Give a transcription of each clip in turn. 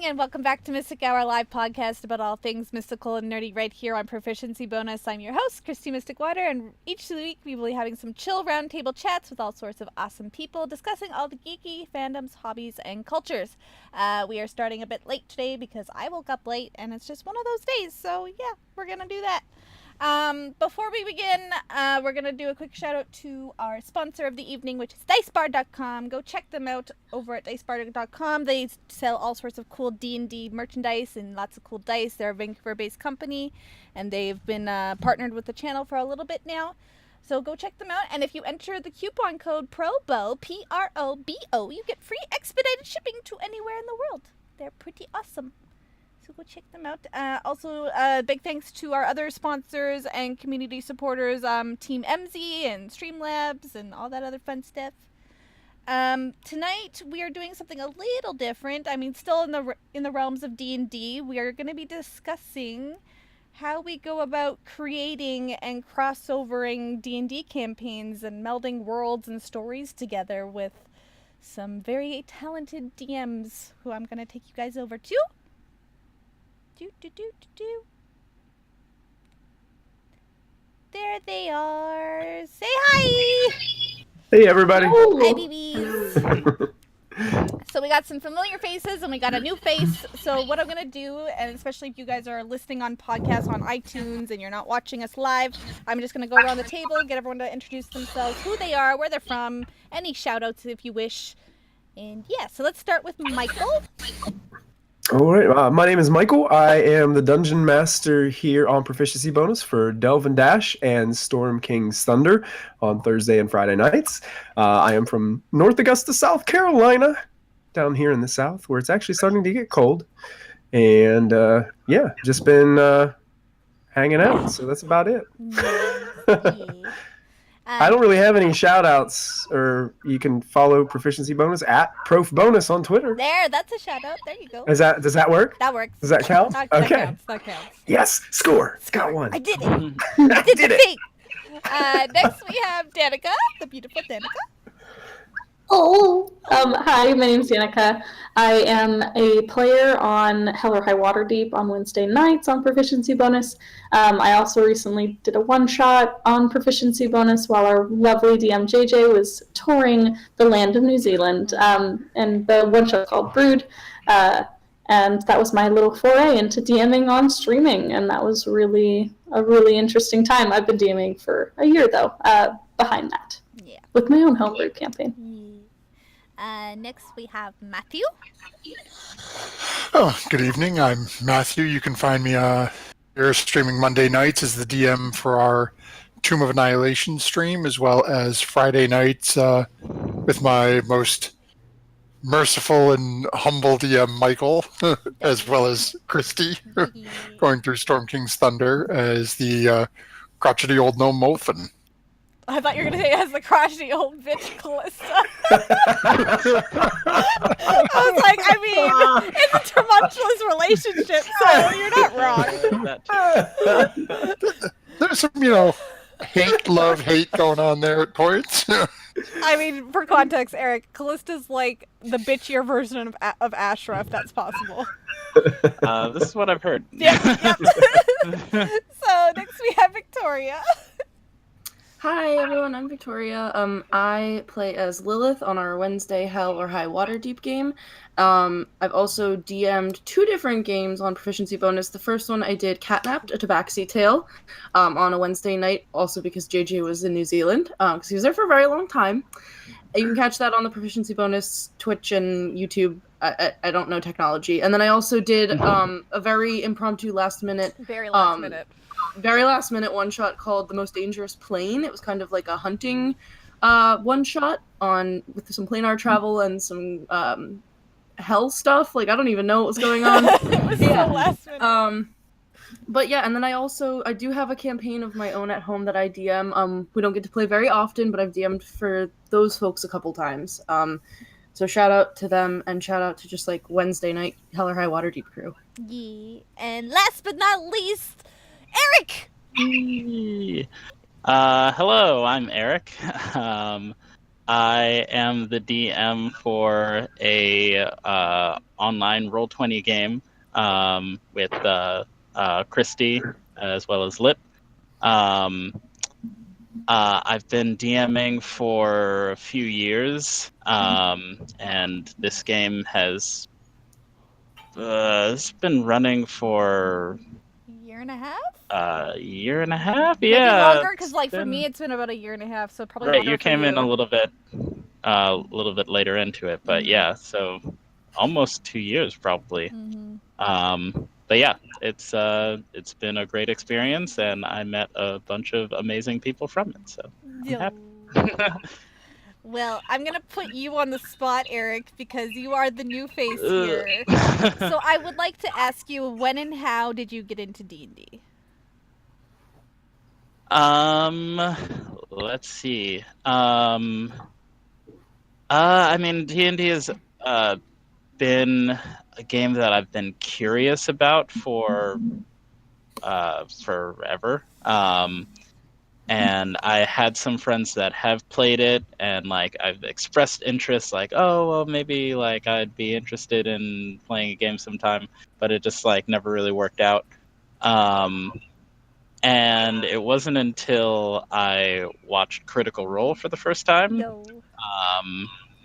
evening, and welcome back to Mystic Hour Live Podcast about all things mystical and nerdy right here on Proficiency Bonus. I'm your host, Kristy mysticwater, and each week we will be having some chill roundtable chats with all sorts of awesome people discussing all the geeky fandoms, hobbies, and cultures. We are starting a bit late today because I woke up late, and it's just one of those days, so yeah, we're gonna do that. Before we begin, we're going to do a quick shout out to our sponsor of the evening, which is dicebar.com. Go check them out over at dicebar.com. They sell all sorts of cool D&D merchandise and lots of cool dice. They're a Vancouver-based company, and they've been partnered with the channel for a little bit now. So go check them out, and if you enter the coupon code PROBO, P-R-O-B-O, you get free expedited shipping to anywhere in the world. They're pretty awesome. So go check them out. Also, big thanks to our other sponsors and community supporters, Team MZ and Streamlabs and all that other fun stuff. Tonight we are doing something a little different. I mean, still in the realms of D&D. We are going to be discussing how we go about creating and crossovering D&D campaigns and melding worlds and stories together with some very talented DMs who I'm going to take you guys over to. There they are. Say hi! Hey, everybody. Hi, BBs. So we got some familiar faces and we got a new face. So what I'm going to do, and especially if you guys are listening on podcasts on iTunes and you're not watching us live, I'm just going to go around the table, get everyone to introduce themselves, who they are, where they're from, any shout-outs if you wish. And yeah, so let's start with Michael. All right, my name is Michael. I am the Dungeon Master here on Proficiency Bonus for Delve and Dash and Storm King's Thunder on Thursday and Friday nights. I am from North Augusta, South Carolina, down here in the South, where it's actually starting to get cold. And yeah, just been hanging out, so that's about it. I don't really have any shout-outs, or you can follow Proficiency Bonus at Prof Bonus on Twitter. There, that's a shout-out. There you go. Does that work? That works. Does that count? That Okay. That counts. Yes, score. Got one. I did it. I did the thing. Next we have Danica, the beautiful Danica. Oh, hi, my name's Danica. I am a player on Hell or High Water Deep on Wednesday nights on Proficiency Bonus. I also recently did a one-shot on Proficiency Bonus while our lovely DM JJ was touring the land of New Zealand, and the one-shot called Brood. And that was my little foray into DMing on streaming, and that was really a really interesting time. I've been DMing for a year, though, behind that, with my own homebrew campaign. Next we have Matthew. Oh, good evening. I'm Matthew. You can find me here streaming Monday nights as the DM for our Tomb of Annihilation stream, as well as Friday nights with my most merciful and humble DM, Michael, as well as Kristy, going through Storm King's Thunder as the crotchety old gnome Mothin. I thought you were going to say as the crotchety old bitch Callista. I was like, I mean, it's a tumultuous relationship, so you're not wrong. There's some, hate going on there at points. I mean, for context, Eric, Callista's like the bitchier version of Ashra, if that's possible. This is what I've heard. Yep. So, next we have Victoria. Hi everyone, I'm Victoria. I play as Lilith on our Wednesday Hell or High Water Deep game. I've also DM'd 2 different games on Proficiency Bonus. The first one I did Catnapped, a Tabaxi Tale, on a Wednesday night, also because JJ was in New Zealand, because he was there for a very long time. You can catch that on the Proficiency Bonus Twitch and YouTube. I don't know technology. And then I also did a very impromptu Very last minute one-shot called The Most Dangerous Plane. It was kind of like a hunting one-shot with some planar travel and some hell stuff. Like, I don't even know what was going on. It was so last minute. But yeah, and then I do have a campaign of my own at home that I DM. We don't get to play very often, but I've DM'd for those folks a couple times. So shout out to them, and shout out to just like Wednesday night Hell or High Water Deep crew. Yeah. And last but not least, Eric! Hello, I'm Eric. I am the DM for a online Roll20 game with Kristy as well as Lip. I've been DMing for a few years, and this game has it's been running for Year and a half? a year and a half. Maybe Yeah, longer, because like for me, it's been about a year and a half, so probably right. longer You for came in you. a little bit later into it, but yeah, so almost 2 years probably. But yeah, it's been a great experience, and I met a bunch of amazing people from it. So I'm happy. Well, I'm gonna put you on the spot, Eric, because you are the new face here. So I would like to ask you, when and how did you get into D&D? Let's see. I mean, D&D has been a game that I've been curious about for forever. And I had some friends that have played it, and like I've expressed interest, like, oh well, maybe like I'd be interested in playing a game sometime, but it just like never really worked out. And it wasn't until I watched Critical Role for the first time,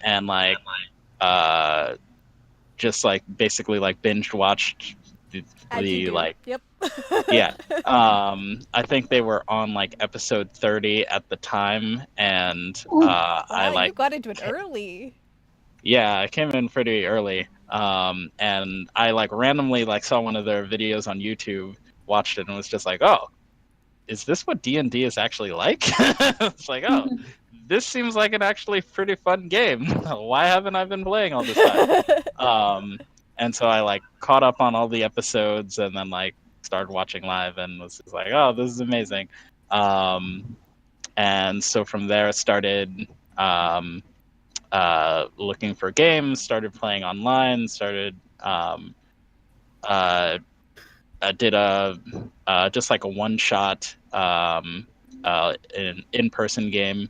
and like just like basically like binge watched the like Yep. yeah. I think they were on like episode 30 at the time, and I like you got into it early. Yeah, I came in pretty early. And I like randomly like saw one of their videos on YouTube, watched it, and was just like, oh, is this what D&D is actually like? It's like, oh, this seems like an actually pretty fun game. Why haven't I been playing all this time? And so I like caught up on all the episodes, and then like started watching live, and was just like, oh, this is amazing. And so from there I started looking for games, started playing online, started I did a just like a one-shot in-person game,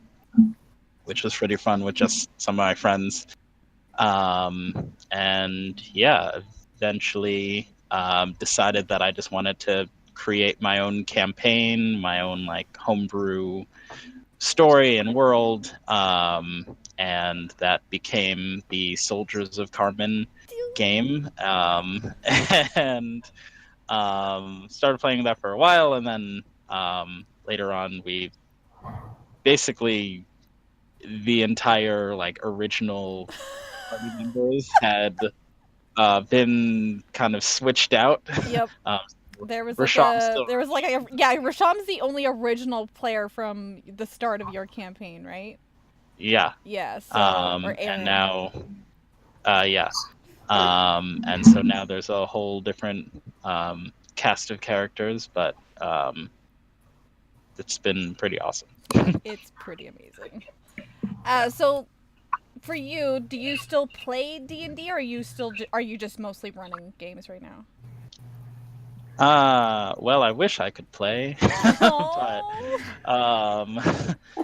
which was pretty fun with just some of my friends. And yeah, eventually decided that I just wanted to create my own campaign, my own like homebrew story and world, and that became the Soldiers of Carmen game, and started playing that for a while, and then later on we basically the entire like original party members had been kind of switched out. Yep. There was like Rasham's the only original player from the start of your campaign, right? Yeah. Yeah. So, and now, yeah. And so now there's a whole different cast of characters, but it's been pretty awesome. It's pretty amazing. So for you, do you still play D&D, or are you just mostly running games right now? Well, I wish I could play, but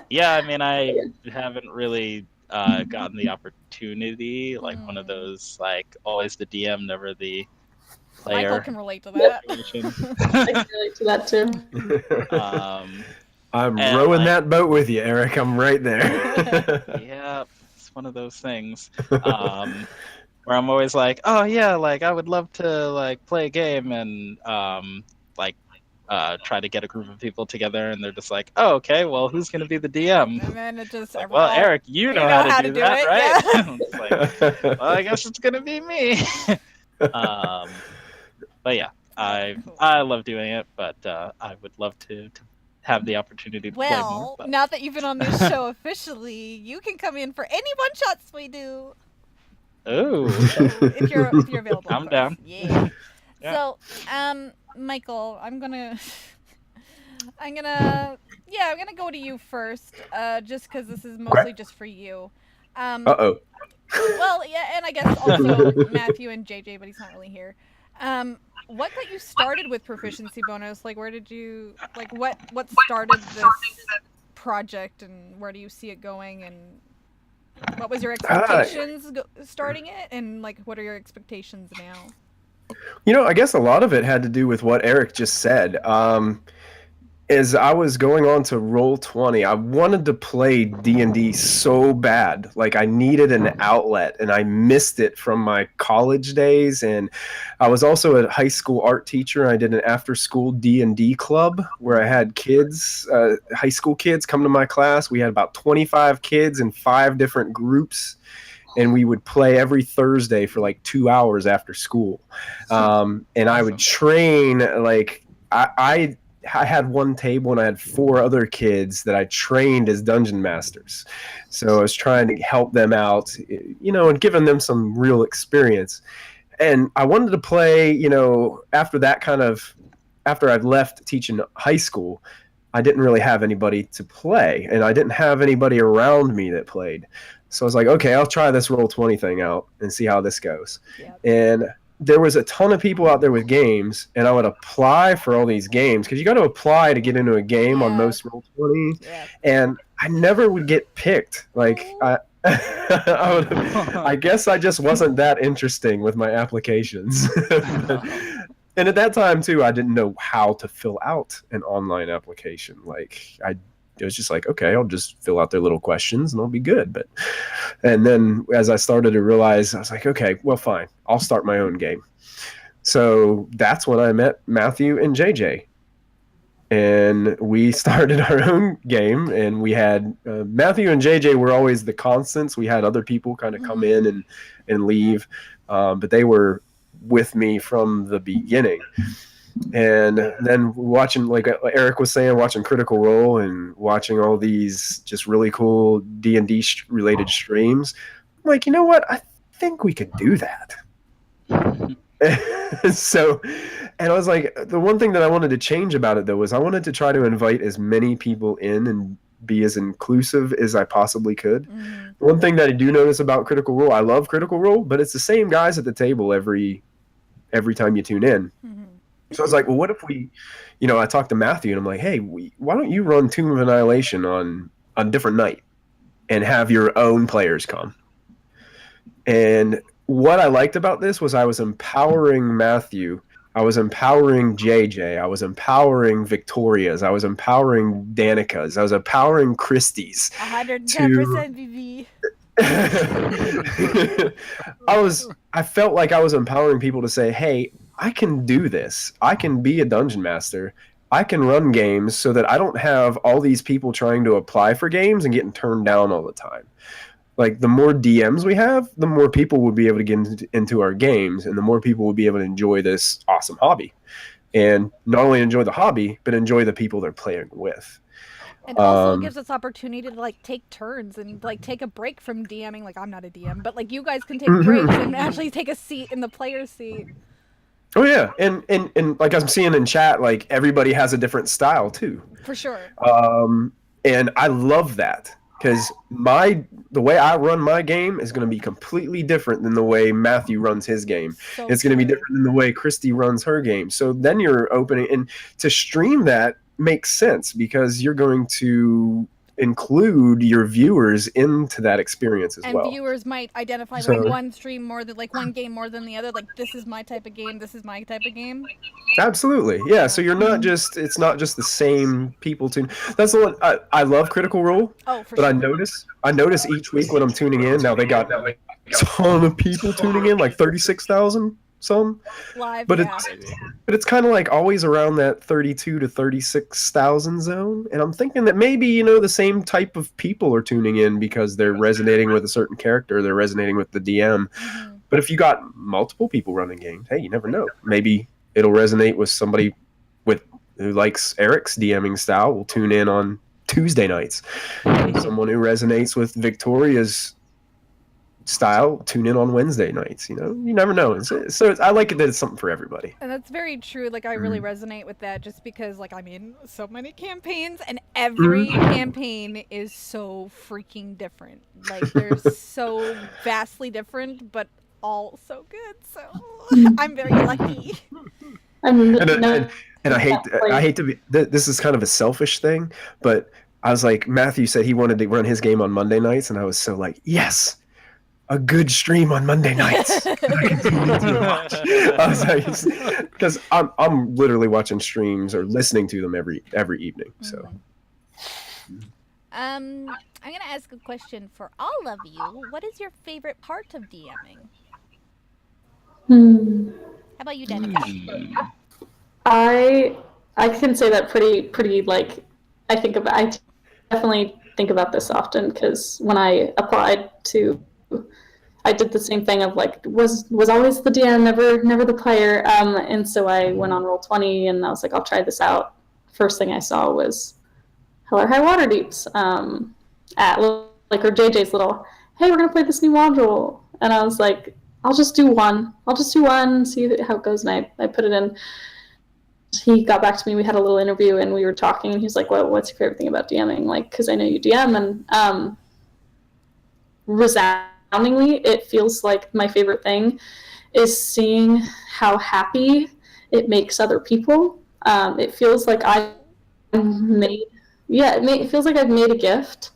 yeah, I mean, I haven't really gotten the opportunity, like one of those like always the DM, never the player. Michael can relate to that. I can relate to that too. I'm rowing that boat with you, Eric. I'm right there. Yeah, it's one of those things. Where I'm always like, oh yeah, like I would love to like play a game and try to get a group of people together, and they're just like, oh okay, well who's gonna be the DM? And then it just like, well, Eric, you know how to do that, right? Yeah. It's like, well, I guess it's gonna be me. But yeah, I love doing it, but I would love to have the opportunity to play more. Well, now that you've been on this show officially, you can come in for any one shots we do. Oh, if you're available. I'm down. Yeah. Yeah. So, Michael, I'm gonna go to you first, just because this is mostly just for you. Uh-oh. Well, yeah, and I guess also Matthew and JJ, but he's not really here. What got you started with Proficiency Bonus? Like, where did you what started this project, and where do you see it going? And What was your expectations starting it, and like what are your expectations now? I guess a lot of it had to do with what Eric just said. As I was going on to Roll20, I wanted to play D&D so bad. Like, I needed an outlet, and I missed it from my college days. And I was also a high school art teacher. I did an after-school D&D club where I had kids, high school kids, come to my class. We had about 25 kids in 5 different groups, and we would play every Thursday for like 2 hours after school. And I would train, like, I had one table and I had 4 other kids that I trained as dungeon masters. So I was trying to help them out, and giving them some real experience. And I wanted to play, after I'd left teaching high school, I didn't really have anybody to play, and I didn't have anybody around me that played. So I was like, okay, I'll try this Roll20 thing out and see how this goes. Yep. And there was a ton of people out there with games, and I would apply for all these games because you got to apply to get into a game on most Roll20, and I never would get picked. Like, I guess I just wasn't that interesting with my applications. And at that time too, I didn't know how to fill out an online application. Like, it was just like, okay, I'll just fill out their little questions and I'll be good. And then as I started to realize, I was like, okay, well, fine, I'll start my own game. So that's when I met Matthew and JJ. And we started our own game, and we had Matthew and JJ were always the constants. We had other people kind of come in and leave, but they were with me from the beginning. And then watching, like Eric was saying, watching Critical Role and watching all these just really cool D&D related streams, I'm like, you know what? I think we could do that. So, and I was like, the one thing that I wanted to change about it, though, was I wanted to try to invite as many people in and be as inclusive as I possibly could. Mm-hmm. One thing that I do notice about Critical Role, I love Critical Role, but it's the same guys at the table every time you tune in. Mm-hmm. So I was like, well, what if we, I talked to Matthew and I'm like, hey, why don't you run Tomb of Annihilation on a different night and have your own players come? And what I liked about this was I was empowering Matthew. I was empowering JJ. I was empowering Victoria's. I was empowering Danica's. I was empowering Kristy's. 110% BB. I felt like I was empowering people to say, hey, I can do this. I can be a dungeon master. I can run games so that I don't have all these people trying to apply for games and getting turned down all the time. Like, the more DMs we have, the more people will be able to get into our games, and the more people will be able to enjoy this awesome hobby. And not only enjoy the hobby, but enjoy the people they're playing with. It also gives us opportunity to, like, take turns and, like, take a break from DMing. Like, I'm not a DM, but, like, you guys can take breaks and actually take a seat in the player's seat. Oh, yeah. And like I'm seeing in chat, like, everybody has a different style, too. For sure. And I love that. Because the way I run my game is going to be completely different than the way Matthew runs his game. So it's going to be different than the way Kristy runs her game. So then you're opening, and to stream that makes sense because you're going to include your viewers into that experience as well. And viewers might identify like one stream more than like one game more than the other. Like, this is my type of game. This is my type of game. Absolutely, yeah. So you're not just it's not just the same people tune. That's the one I love Critical Role. Oh, for but sure. I notice each week when I'm tuning in. Now they got a ton of people tuning in, like 36,000 some. Live, but yeah. it's kind of like always around that 32 to 36,000 zone, and I'm thinking that maybe the same type of people are tuning in because they're resonating with a certain character, they're resonating with the DM. Mm-hmm. But if you got multiple people running games, hey, you never know. Maybe it'll resonate with somebody who likes Eric's DMing style. Will tune in on Tuesday nights. Someone who resonates with Victoria's style, tune in on Wednesday nights. You never know. So I like it that it's something for everybody. And that's very true. Like, I really resonate with that just because, like, I'm in so many campaigns and every campaign is so freaking different. Like, they're so vastly different, but all so good. So I'm very lucky. And I hate to be, this is kind of a selfish thing, but I was like, Matthew said he wanted to run his game on Monday nights, and I was so like, yes, a good stream on Monday nights. I can continue to watch. Because I'm literally watching streams or listening to them every evening. So. I'm gonna ask a question for all of you. What is your favorite part of DMing? How about you, Danica? I can say that pretty like I definitely think about this often, because when I applied to, I did the same thing of like was always the DM, never the player, and so I went on Roll20 and I was like, I'll try this out. First thing I saw was Hell or High Water Deeps at like, or JJ's little, hey, we're gonna play this new module, and I was like, I'll just do one, see how it goes, and I put it in. He got back to me, we had a little interview, and we were talking, and he was like, what's your favorite thing about DMing? Like, because I know you DM, and resoundingly, it feels like my favorite thing is seeing how happy it makes other people. It feels like it feels like I've made a gift.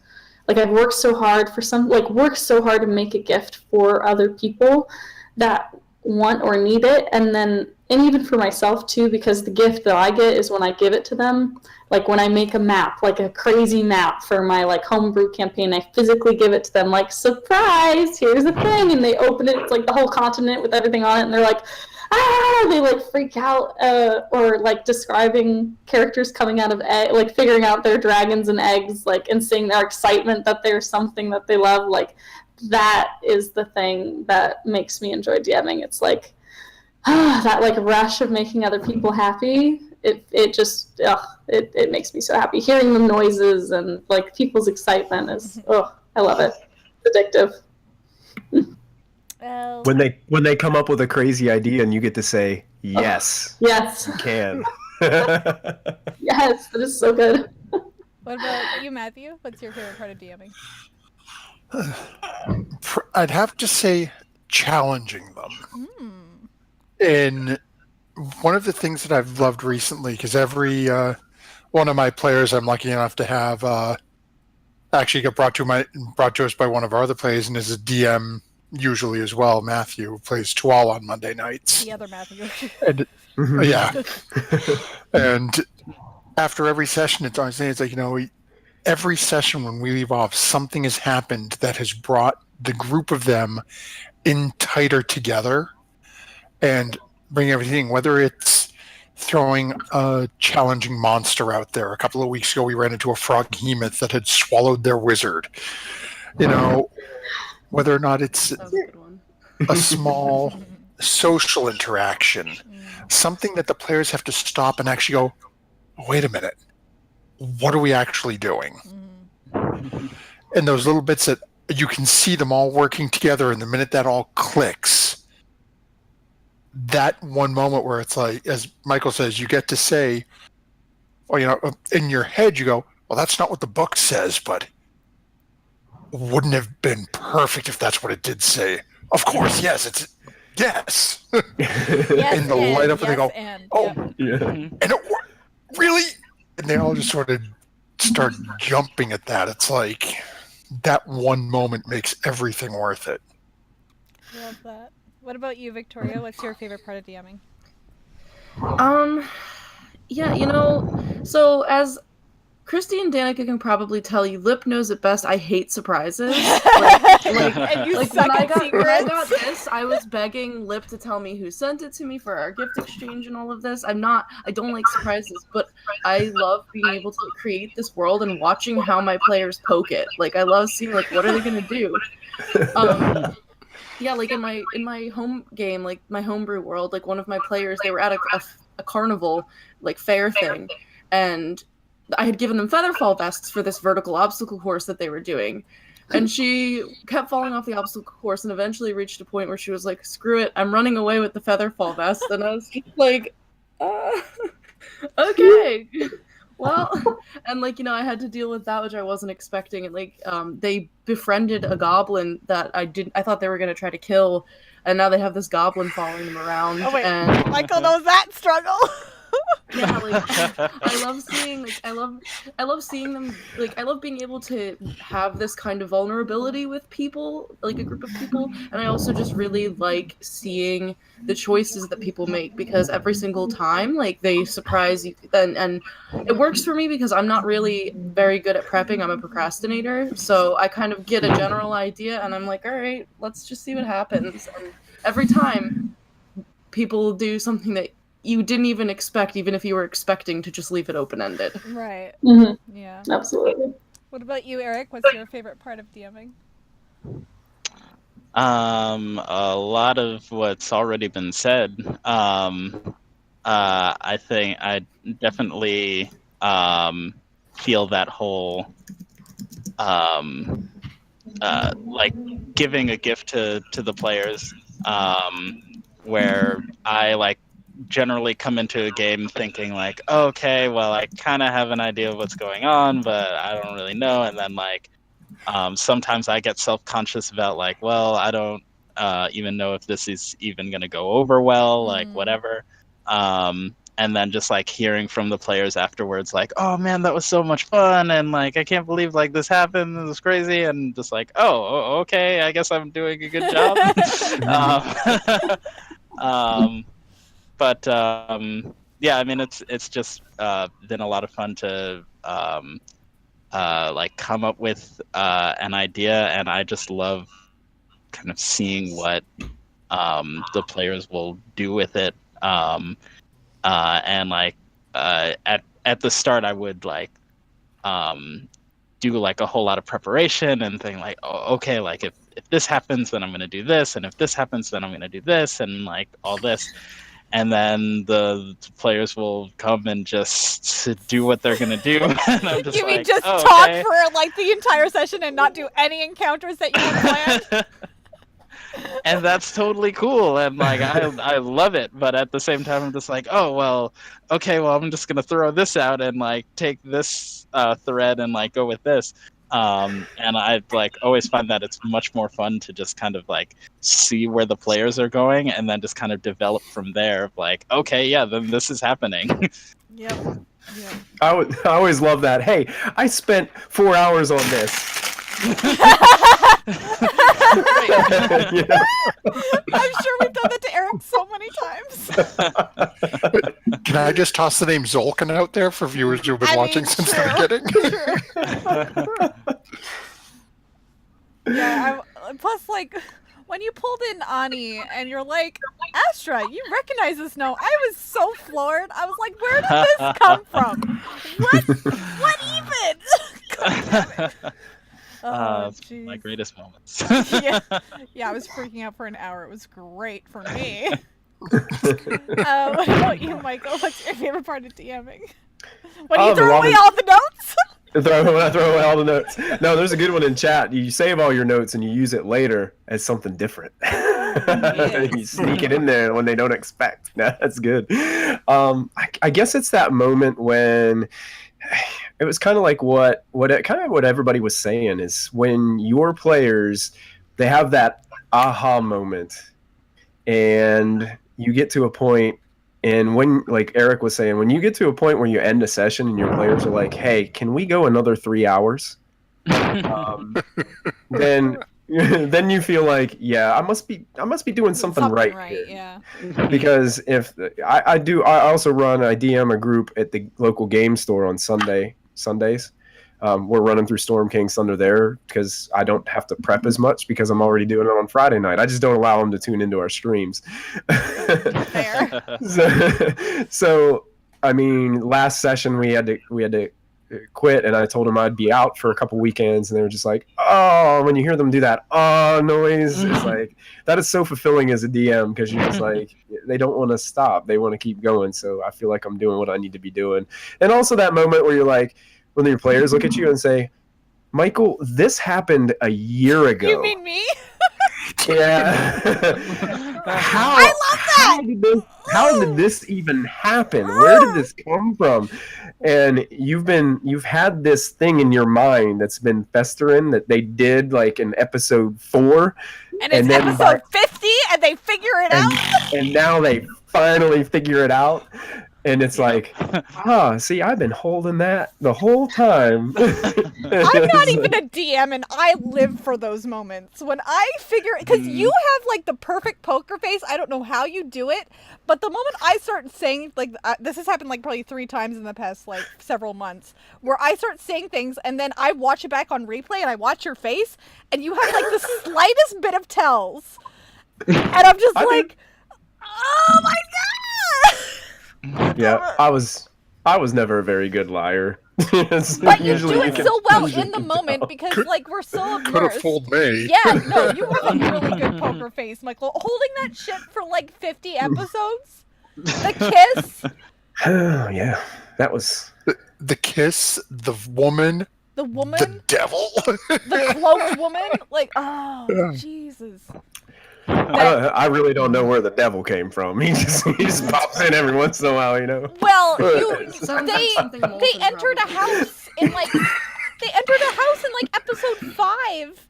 Like I've worked so hard to make a gift for other people that want or need it, and even for myself too, because the gift that I get is when I give it to them. Like when I make a map, like a crazy map for my like homebrew campaign, I physically give it to them, like, surprise, here's the thing, and they open it, it's like the whole continent with everything on it, and they're like, ah, they like freak out, or like describing characters coming out of like figuring out their dragons and eggs, like, and seeing their excitement that there's something that they love. Like that is the thing that makes me enjoy DMing. It's like that like rush of making other people happy. It just it makes me so happy. Hearing the noises and like people's excitement is I love it. It's addictive. When they come up with a crazy idea and you get to say yes, yes, you can. Yes, that is so good. What about you, Matthew? What's your favorite part of DMing? I'd have to say challenging them. And one of the things that I've loved recently, because every one of my players I'm lucky enough to have actually got brought to us by one of our other players, and is a DM usually as well, Matthew, who plays Tual on Monday nights. The other Matthew. And, yeah. And after every session, it's like, every session when we leave off, something has happened that has brought the group of them in tighter together and bring everything, whether it's throwing a challenging monster out there. A couple of weeks ago, we ran into a froghemoth that had swallowed their wizard. Whether or not it's a small social interaction, something that the players have to stop and actually go, wait a minute, what are we actually doing? And those little bits that you can see them all working together, and the minute that all clicks, that one moment where it's like, as Michael says, you get to say, in your head you go, well, that's not what the book says, but wouldn't have been perfect if that's what it did say. Of course, yes, yes. And the light up, and they go, and it really? And they all just sort of start jumping at that. It's like that one moment makes everything worth it. Love that. What about you, Victoria? What's your favorite part of DMing? So as Kristy and Danica can probably tell you, Lip knows it best, I hate surprises. And you suck at secrets. When I got this, I was begging Lip to tell me who sent it to me for our gift exchange and all of this. I don't like surprises, but I love being able to create this world and watching how my players poke it. Like, I love seeing, like, what are they gonna do? Yeah, like in my home game, like my homebrew world, like one of my players, they were at a carnival, like fair thing, and I had given them featherfall vests for this vertical obstacle course that they were doing. And she kept falling off the obstacle course and eventually reached a point where she was like, screw it, I'm running away with the featherfall vest. And I was just like, okay. Well, and I had to deal with that, which I wasn't expecting. And they befriended a goblin that I thought they were going to try to kill. And now they have this goblin following them around. Oh wait, and Michael knows that struggle. Yeah, like I love seeing them, like I love being able to have this kind of vulnerability with people, like a group of people, and I also just really like seeing the choices that people make, because every single time like they surprise you, and it works for me because I'm not really very good at prepping. I'm a procrastinator, so I kind of get a general idea and I'm like, all right, let's just see what happens. And every time people do something that you didn't even expect, even if you were expecting to just leave it open-ended. Right. Mm-hmm. Yeah. Absolutely. What about you, Eric? What's your favorite part of DMing? A lot of what's already been said. I think I definitely feel that whole like giving a gift to the players, where I like generally come into a game thinking like, okay, well, I kind of have an idea of what's going on, but I don't really know. And then like sometimes I get self-conscious about like, well, I don't even know if this is even going to go over well, like whatever. And then just like hearing from the players afterwards, like, oh man, that was so much fun, and like I can't believe like this happened, it was crazy, and just like, oh, okay, I guess I'm doing a good job. But yeah, I mean, it's just been a lot of fun to like come up with an idea, and I just love kind of seeing what the players will do with it. And like at the start, I would like do like a whole lot of preparation and think like, oh, okay, like if this happens, then I'm going to do this, and if this happens, then I'm going to do this, and like all this. And then the players will come and just do what they're going to do. And I'm just You mean like, just oh, talk okay. for like the entire session and not do any encounters that you had planned? And that's totally cool, and like I love it, but at the same time I'm just like, oh well, okay, well I'm just gonna throw this out and like take this thread and like go with this, and I like always find that it's much more fun to just kind of like see where the players are going and then just kind of develop from there, like, okay, yeah, then this is happening. Yep. I always love that. Hey, I spent 4 hours on this. Yeah. I'm sure we've done that to Eric so many times. Can I just toss the name Zolkin out there for viewers who've been watching since the beginning? Yeah, plus, like, when you pulled in Ani and you're like, Astra, you recognize this now. I was so floored. I was like, where did this come from? What even? God damn it. Oh, my greatest moments. yeah, I was freaking out for an hour. It was great for me. What about you, Michael? What's your favorite part of DMing? When you throw away all the notes? Throw away all the notes. No, there's a good one in chat. You save all your notes and you use it later as something different. Yes. You sneak it in there when they don't expect. That's good. I guess it's that moment when it was kind of like what everybody was saying is when your players, they have that aha moment and you get to a point. And when, like Eric was saying, when you get to a point where you end a session and your players are like, "Hey, can we go another 3 hours?" Then you feel like, yeah, I must be doing something right here. Yeah. Because if I also I DM a group at the local game store on Sundays. We're running through Storm King's Thunder there because I don't have to prep as much because I'm already doing it on Friday night. I just don't allow them to tune into our streams. Fair. So I mean, last session we had to quit, and I told them I'd be out for a couple weekends, and they were just like, "Oh," when you hear them do that noise, it's like that is so fulfilling as a DM because you're just like, they don't want to stop, they want to keep going. So I feel like I'm doing what I need to be doing, and also that moment where you're like, when your players look at you and say, "Michael, this happened a year ago." You mean me? Yeah. I love that. How did this even happen? Where did this come from? And you've had this thing in your mind that's been festering that they did like in episode 4. And it's episode 50 and they figure it out. And now they finally figure it out. And it's like, see, I've been holding that the whole time. I'm not even a DM, and I live for those moments. When I figure, because you have like the perfect poker face, I don't know how you do it, but the moment I start saying, like, this has happened like probably 3 times in the past like several months, where I start saying things, and then I watch it back on replay, and I watch your face, and you have like the slightest bit of tells, and I'm just like, oh my god! Yeah, I was never a very good liar. But you do it so well in the moment because, like, we're so Could have immersed. fooled me. Yeah, no, you have a really good poker face, Michael. Holding that shit for like 50 episodes, the kiss, Yeah, that was The kiss, the woman, the woman, the devil. the cloaked woman. Like, oh, Jesus. I really don't know where the devil came from. He just pops in every once in a while, you know. Well, Sounds like they something Molten entered a probably. house in like episode 5,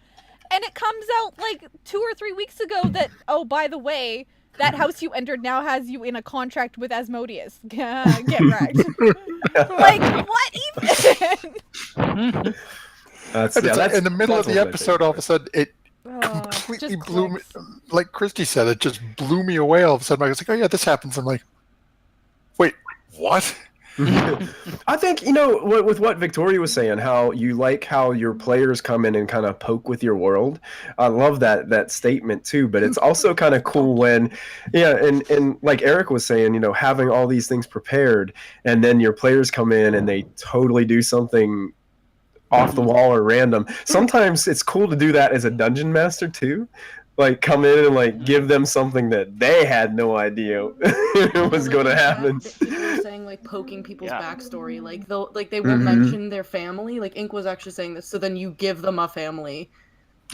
and it comes out like 2 or 3 weeks ago that, oh, by the way, that house you entered now has you in a contract with Asmodeus. Get wrecked. Like, what even? That's In the middle of that's the one my episode, all of a sudden, it Oh, completely just blew me. clicks. Like Kristy said, it just blew me away. All of a sudden, I was like, "Oh yeah, this happens." I'm like, "Wait, what?" I think, with what Victoria was saying, how you like how your players come in and kind of poke with your world. I love that statement too, but it's also kind of cool when, and like Eric was saying, having all these things prepared and then your players come in and they totally do something off the wall or random. Sometimes it's cool to do that as a dungeon master too. Like, come in and like give them something that they had no idea was going to happen. People were saying like poking people's Yeah. backstory, like they won't mention their family. Like Ink was actually saying this, so then you give them a family.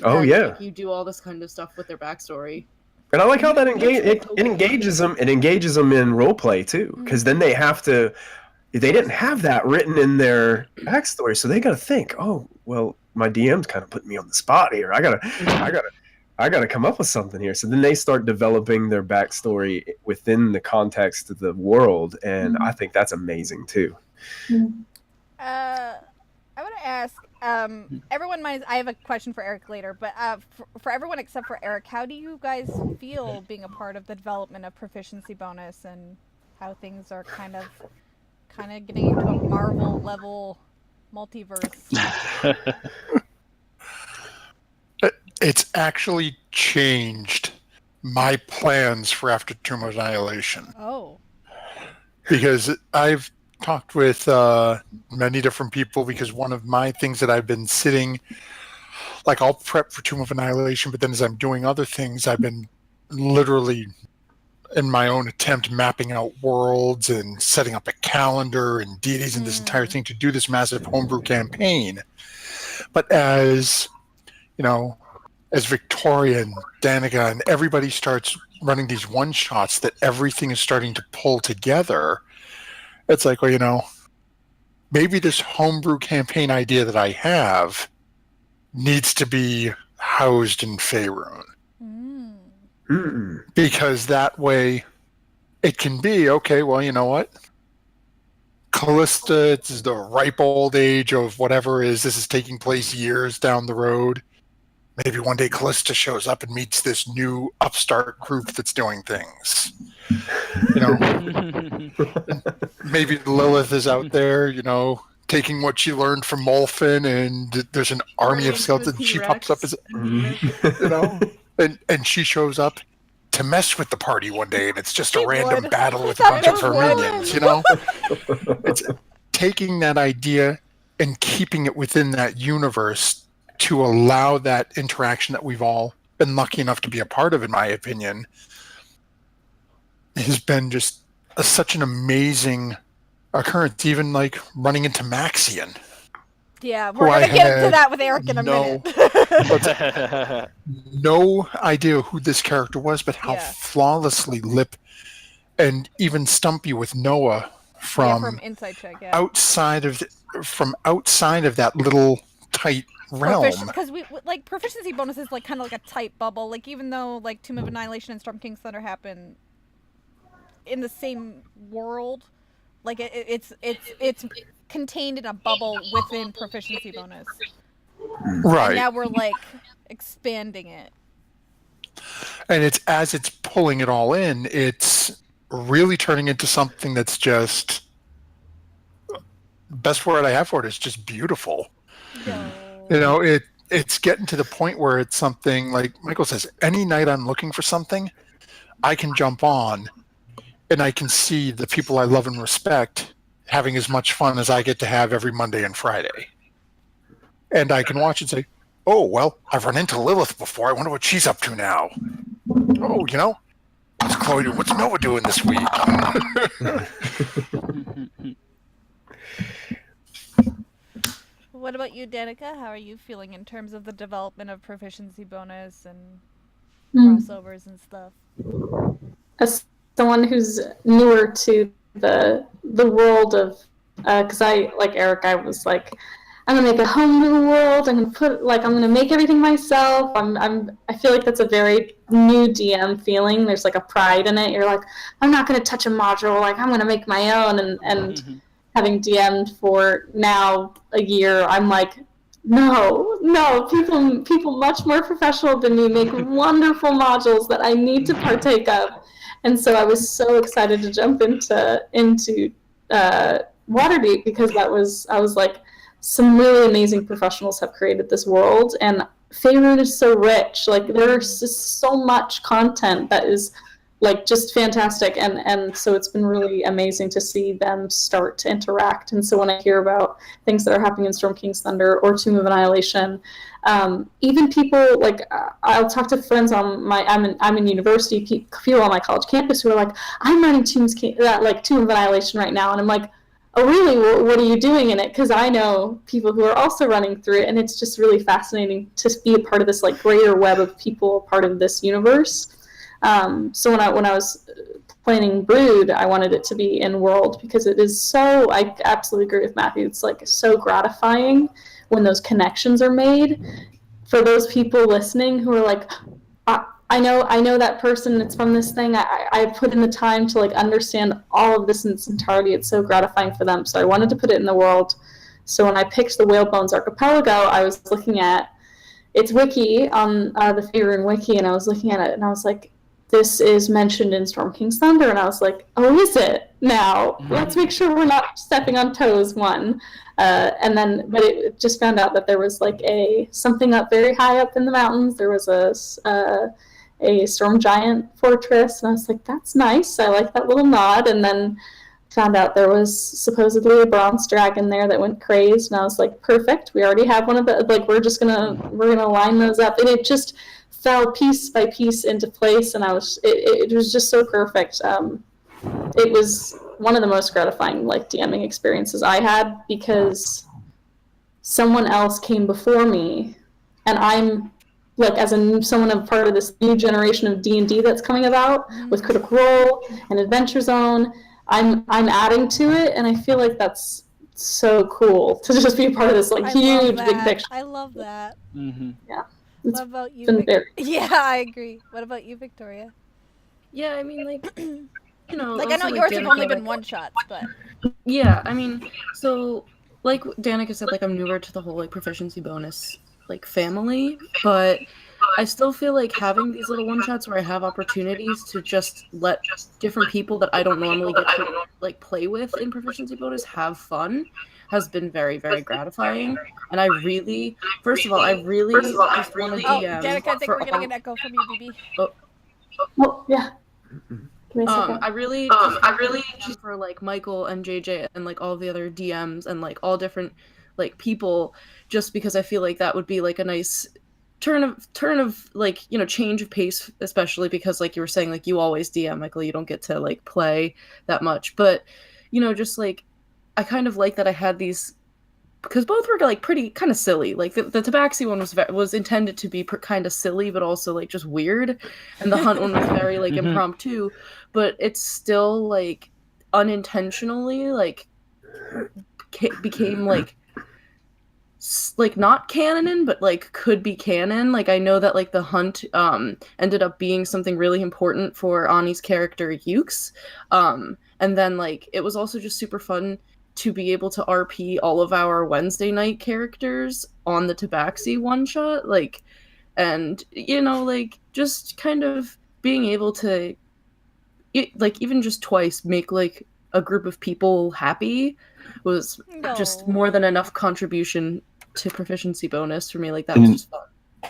Oh and, yeah, like, you do all this kind of stuff with their backstory. and I like how that it engages them. It engages them in role play too, because then they have to. They didn't have that written in their backstory, so they got to think. Oh, well, my DM's kind of putting me on the spot here. I gotta come up with something here. So then they start developing their backstory within the context of the world, and I think that's amazing too. I want to ask everyone. I have a question for Eric later, but for everyone except for Eric, how do you guys feel being a part of the development of Proficiency Bonus and how things are kind of getting into a Marvel level multiverse? It's actually changed my plans for After Tomb of Annihilation. Oh. Because I've talked with many different people, because one of my things that I've been sitting, like I'll prep for Tomb of Annihilation, but then as I'm doing other things, I've been literally in my own attempt mapping out worlds and setting up a calendar and deities and this entire thing to do this massive homebrew campaign. But as Victoria and Danica and everybody starts running these one-shots that everything is starting to pull together, it's like, well, maybe this homebrew campaign idea that I have needs to be housed in Faerun. Because that way it can be, okay, well, you know what? Callista, it's the ripe old age of whatever this is taking place years down the road. Maybe one day Callista shows up and meets this new upstart group that's doing things. Maybe Lilith is out there, taking what she learned from Molfen, and there's an army of skeletons. She pops up as, and she shows up to mess with the party one day, and it's just a random battle with a bunch of her minions. It's taking that idea and keeping it within that universe to allow that interaction that we've all been lucky enough to be a part of, in my opinion, has been just such an amazing occurrence. Even like running into Maxian. Yeah, we're going to get into that with Eric in a minute. No idea who this character was, but how flawlessly Lip and even Stumpy with Noah from Inside Check, outside of that little tight realm. Because Proficiency Bonus is like kind of like a tight bubble. Like, even though like Tomb of Annihilation and Storm King's Thunder happen in the same world, Like it's contained in a bubble within Proficiency Bonus. Right. And now we're like expanding it. And as it's pulling it all in, it's really turning into something that's just, best word I have for it is just beautiful. No. It's getting to the point where it's something like Michael says, any night I'm looking for something, I can jump on and I can see the people I love and respect having as much fun as I get to have every Monday and Friday. And I can watch and say, oh, well, I've run into Lilith before. I wonder what she's up to now. Oh, what's Chloe doing? What's Nova doing this week? What about you, Danica? How are you feeling in terms of the development of Proficiency Bonus and crossovers and stuff? As someone who's newer to the world of, because I, like Eric, I was like, I'm gonna make a homebrew world. I'm gonna make everything myself. I feel like that's a very new DM feeling. There's like a pride in it. You're like, I'm not gonna touch a module. Like I'm gonna make my own. And having DM'd for now a year, I'm like, no, people much more professional than me make wonderful modules that I need to partake of. And so I was so excited to jump into Waterdeep because I was like, some really amazing professionals have created this world, and Faerun is so rich. Like there's just so much content that is like just fantastic, and so it's been really amazing to see them start to interact. And so when I hear about things that are happening in Storm King's Thunder or Tomb of Annihilation, even people like I'll talk to friends on I'm in university, people on my college campus who are like, I'm running Tomb of Annihilation right now, and I'm like, oh really, what are you doing in it? Because I know people who are also running through it, and it's just really fascinating to be a part of this like greater web of people, part of this universe. So when I was planning Brood, I wanted it to be in world because it is so, I absolutely agree with Matthew, it's like so gratifying when those connections are made. For those people listening who are like, I know that person, it's from this thing, I put in the time to like understand all of this in its entirety. It's so gratifying for them. So I wanted to put it in the world. So when I picked the Whalebones Archipelago, I was looking at its wiki on the Faerun wiki, and I was looking at it and I was like, this is mentioned in Storm King's Thunder, and I was like, oh, is it? Now, let's make sure we're not stepping on toes, but it just found out that there was like something up very high up in the mountains. There was a storm giant fortress, and I was like, that's nice. I like that little nod. And then found out there was supposedly a bronze dragon there that went crazed, and I was like, perfect. We already have one of the, like, we're gonna line those up, and it just fell piece by piece into place, and it was just so perfect. It was one of the most gratifying like DMing experiences I had, because someone else came before me, and I'm like, someone a part of this new generation of D&D that's coming about with Critical Role and Adventure Zone. I'm adding to it, and I feel like that's so cool to just be a part of this like huge big picture. I love that. Yeah. What about you? Yeah, I agree. What about you, Victoria? Yeah, I mean, like, like I know yours have only been one shots, but yeah, I mean, so like Danica said, like I'm newer to the whole like proficiency bonus like family, but I still feel like having these little one shots where I have opportunities to just let different people that I don't normally get to like play with in proficiency bonus have fun has been very, very gratifying. And I really, first of all, just want to DM. Danica, I think we're getting an echo from you, BB. Oh yeah. I really for like Michael and JJ and like all the other DMs and like all different like people, just because I feel like that would be like a nice turn of like, change of pace, especially because like you were saying, like you always DM, Michael, you don't get to like play that much, but just like I kind of like that I had these, because both were like pretty kind of silly. Like the Tabaxi one was intended to be kind of silly, but also like just weird, and the Hunt one was very like impromptu, but it's still like unintentionally like became like not canon, but like could be canon. Like I know that like the Hunt ended up being something really important for Ani's character Ukes, and And then like it was also just super fun to be able to RP all of our Wednesday night characters on the Tabaxi one shot, like, and like just kind of being able to like even just twice make like a group of people happy was just more than enough contribution to proficiency bonus for me. Like that was just fun.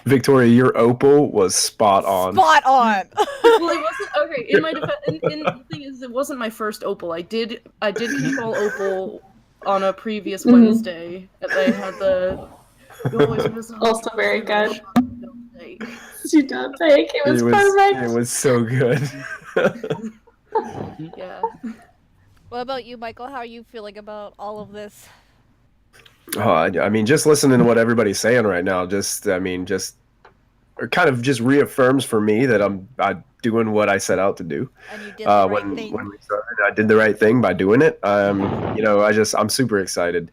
Victoria, your opal was spot on. Spot on. Well, it wasn't okay. In my defense, and the thing is, it wasn't my first opal. I did control opal on a previous Wednesday. I had the also very good. You don't think it was perfect? It was so good. Yeah. What about you, Michael? How are you feeling about all of this? Oh, I mean, just listening to what everybody's saying right now, just kind of just reaffirms for me that I'm doing what I set out to do. And you did the right thing. When we started, I did the right thing by doing it. I'm super excited.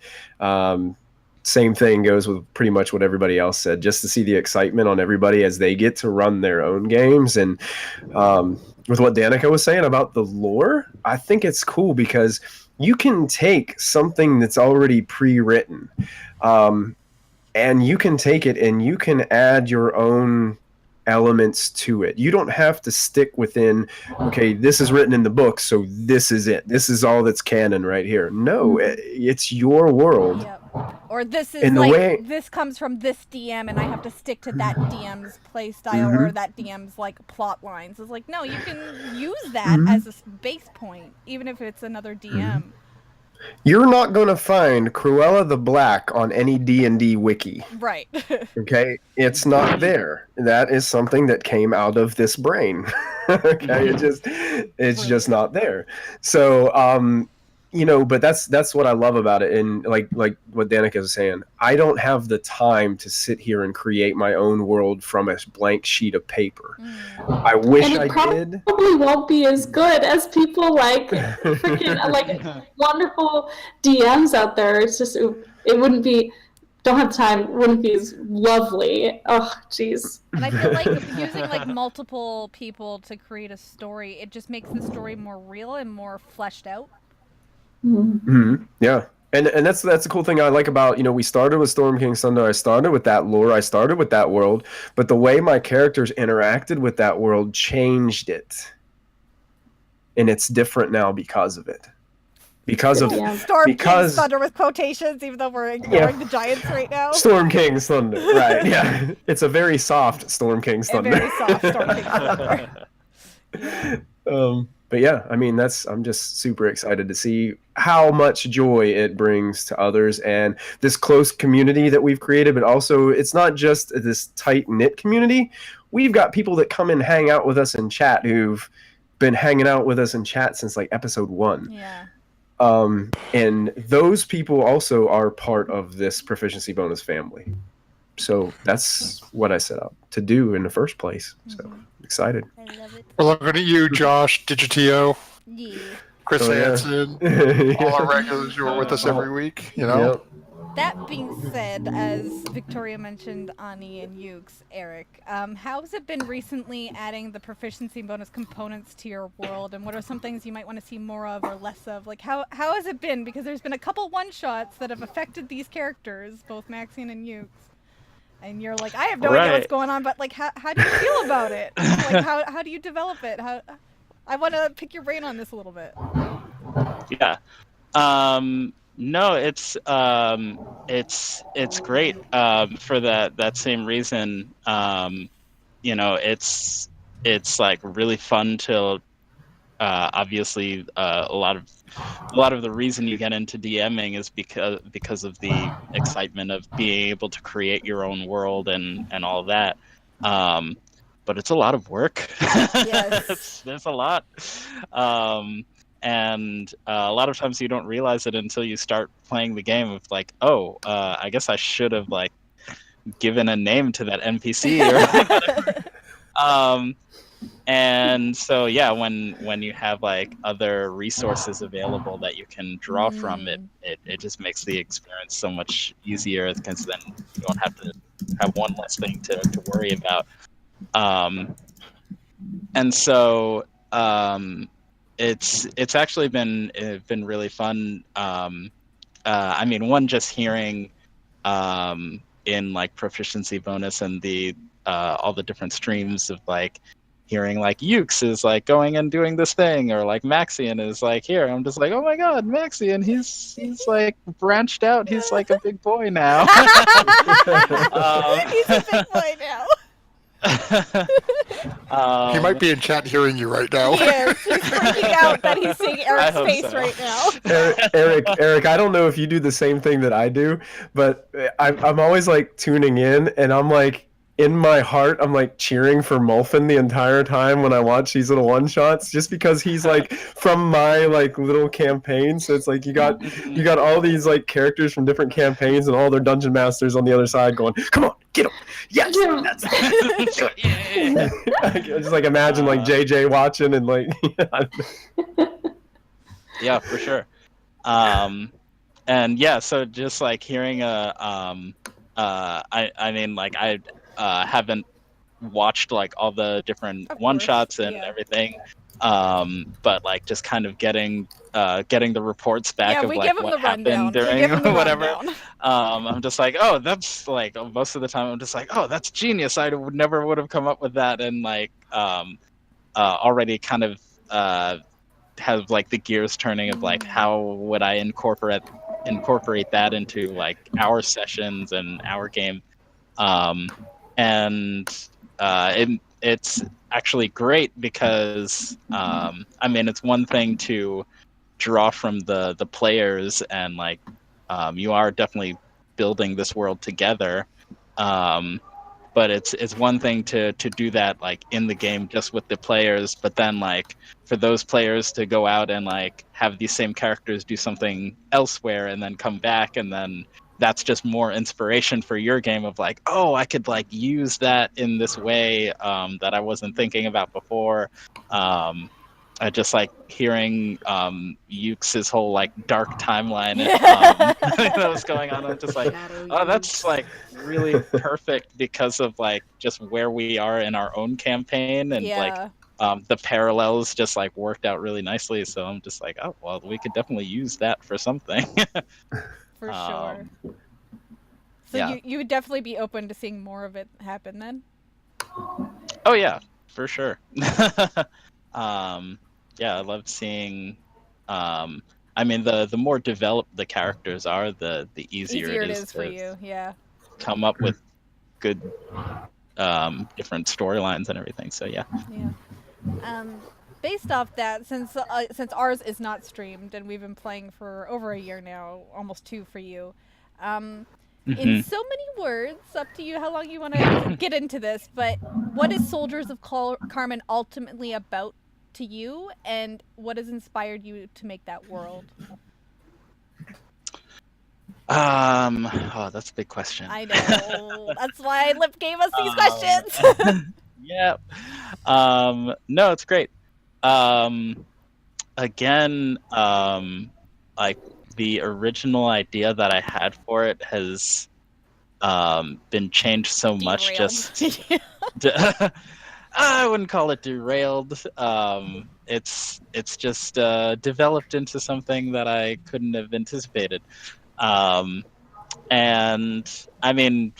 Same thing goes with pretty much what everybody else said, just to see the excitement on everybody as they get to run their own games. And with what Danica was saying about the lore, I think it's cool because you can take something that's already pre-written and you can take it and you can add your own elements to it. You don't have to stick within, okay, this is written in the book, so this is it. This is all that's canon right here. No, it's your world. Yep. Or this is this comes from this DM and I have to stick to that DM's play style or that DM's like plot lines. It's like, no, you can use that as a base point, even if it's another DM. You're not going to find Cruella the Black on any D&D wiki. Right. Okay? It's not there. That is something that came out of this brain. Okay? It's just not there. So, but that's what I love about it. And like what Danica is saying, I don't have the time to sit here and create my own world from a blank sheet of paper. I wish I did. Probably won't be as good as people like freaking like wonderful DMs out there. It's just it wouldn't be. Don't have time. Wouldn't be as lovely. Oh, jeez. And I feel like using like multiple people to create a story, it just makes the story more real and more fleshed out. Yeah, and that's the cool thing I like about, we started with Storm King Thunder. I started with that lore. I started with that world, but the way my characters interacted with that world changed it, and it's different now because of it. Storm King's Thunder with quotations, even though we're ignoring the giants right now. Storm King's Thunder, right? Yeah, it's a very soft Storm King's Thunder. Very soft Storm King's Thunder. Yeah. But yeah, I mean, I'm just super excited to see how much joy it brings to others and this close community that we've created. But also, it's not just this tight-knit community. We've got people that come and hang out with us in chat who've been hanging out with us in chat since like episode 1. Yeah. And those people also are part of this Proficiency Bonus family. So that's what I set out to do in the first place. So excited. I love it. We're looking at you, Josh, Digitio, Yeah. Chris Hansen, all our regulars who are with us every week, Yep. That being said, as Victoria mentioned Ani and Ukes, Eric, how has it been recently adding the proficiency bonus components to your world, and what are some things you might want to see more of or less of? Like, how has it been? Because there's been a couple one-shots that have affected these characters, both Maxine and Ukes. And you're like, I have no idea what's going on, but like, how do you feel about it? Like, how do you develop it? I want to pick your brain on this a little bit. Yeah. No, it's great for that same reason. It's like really fun to obviously a lot of the reason you get into DMing is because of the excitement of being able to create your own world and all that. But it's a lot of work. Yes. There's a lot. And a lot of times you don't realize it until you start playing the game of like, I guess I should have like given a name to that NPC or and so yeah, when you have like other resources available that you can draw from, it just makes the experience so much easier because then you don't have to have one less thing to worry about. And so it's actually been really fun. I mean, one, just hearing in like Proficiency Bonus and the all the different streams of like hearing like Ukes is like going and doing this thing, or like Maxian is like here. I'm just like, oh my god, Maxian, he's like branched out. He's like a big boy now. He's a big boy now. He might be in chat hearing you right now. He is. He's freaking out that he's seeing Eric's hope face so. right now. Eric, I don't know if you do the same thing that I do, but I'm always like tuning in, and I'm like, in my heart, I'm like cheering for Mulfin the entire time when I watch these little one shots, just because he's like from my like little campaign. So it's like you got all these like characters from different campaigns and all their dungeon masters on the other side going, "Come on, get him! Yes, that's it." I just like imagine like JJ watching and like. Yeah, for sure. And yeah, so just like hearing I mean, like I haven't watched like all the different one shots and everything, but like just kind of getting the reports back of like what happened during whatever. I'm just like, oh, that's like most of the time I'm just like, oh, that's genius. I would have come up with that, and like already kind of have like the gears turning of like how would I incorporate that into like our sessions and our game. And it's actually great because I mean, it's one thing to draw from the players, and like you are definitely building this world together, but it's one thing to do that like in the game just with the players, but then like for those players to go out and like have these same characters do something elsewhere and then come back, and then that's just more inspiration for your game of like, oh, I could like use that in this way that I wasn't thinking about before. I just like hearing Ukes' whole like dark timeline that was going on. I'm just like, oh, that's like really perfect because of like just where we are in our own campaign, and like the parallels just like worked out really nicely. So I'm just like, oh, well, we could definitely use that for something. For sure. So yeah. you would definitely be open to seeing more of it happen then? Oh yeah, for sure. Yeah, I love seeing. I mean, the more developed the characters are, the easier it is for you. Yeah. Come up with good different storylines and everything. So yeah. Yeah. Based off that, since ours is not streamed and we've been playing for over a year now, almost 2 for you, in so many words, up to you how long you want to get into this, but what is Soldiers of Carmen ultimately about to you, and what has inspired you to make that world? Oh, that's a big question. I know. That's why Lip gave us these questions. Yeah. No, it's great. Again, like the original idea that I had for it has been changed so much. Just I wouldn't call it derailed. It's just developed into something that I couldn't have anticipated. And I mean,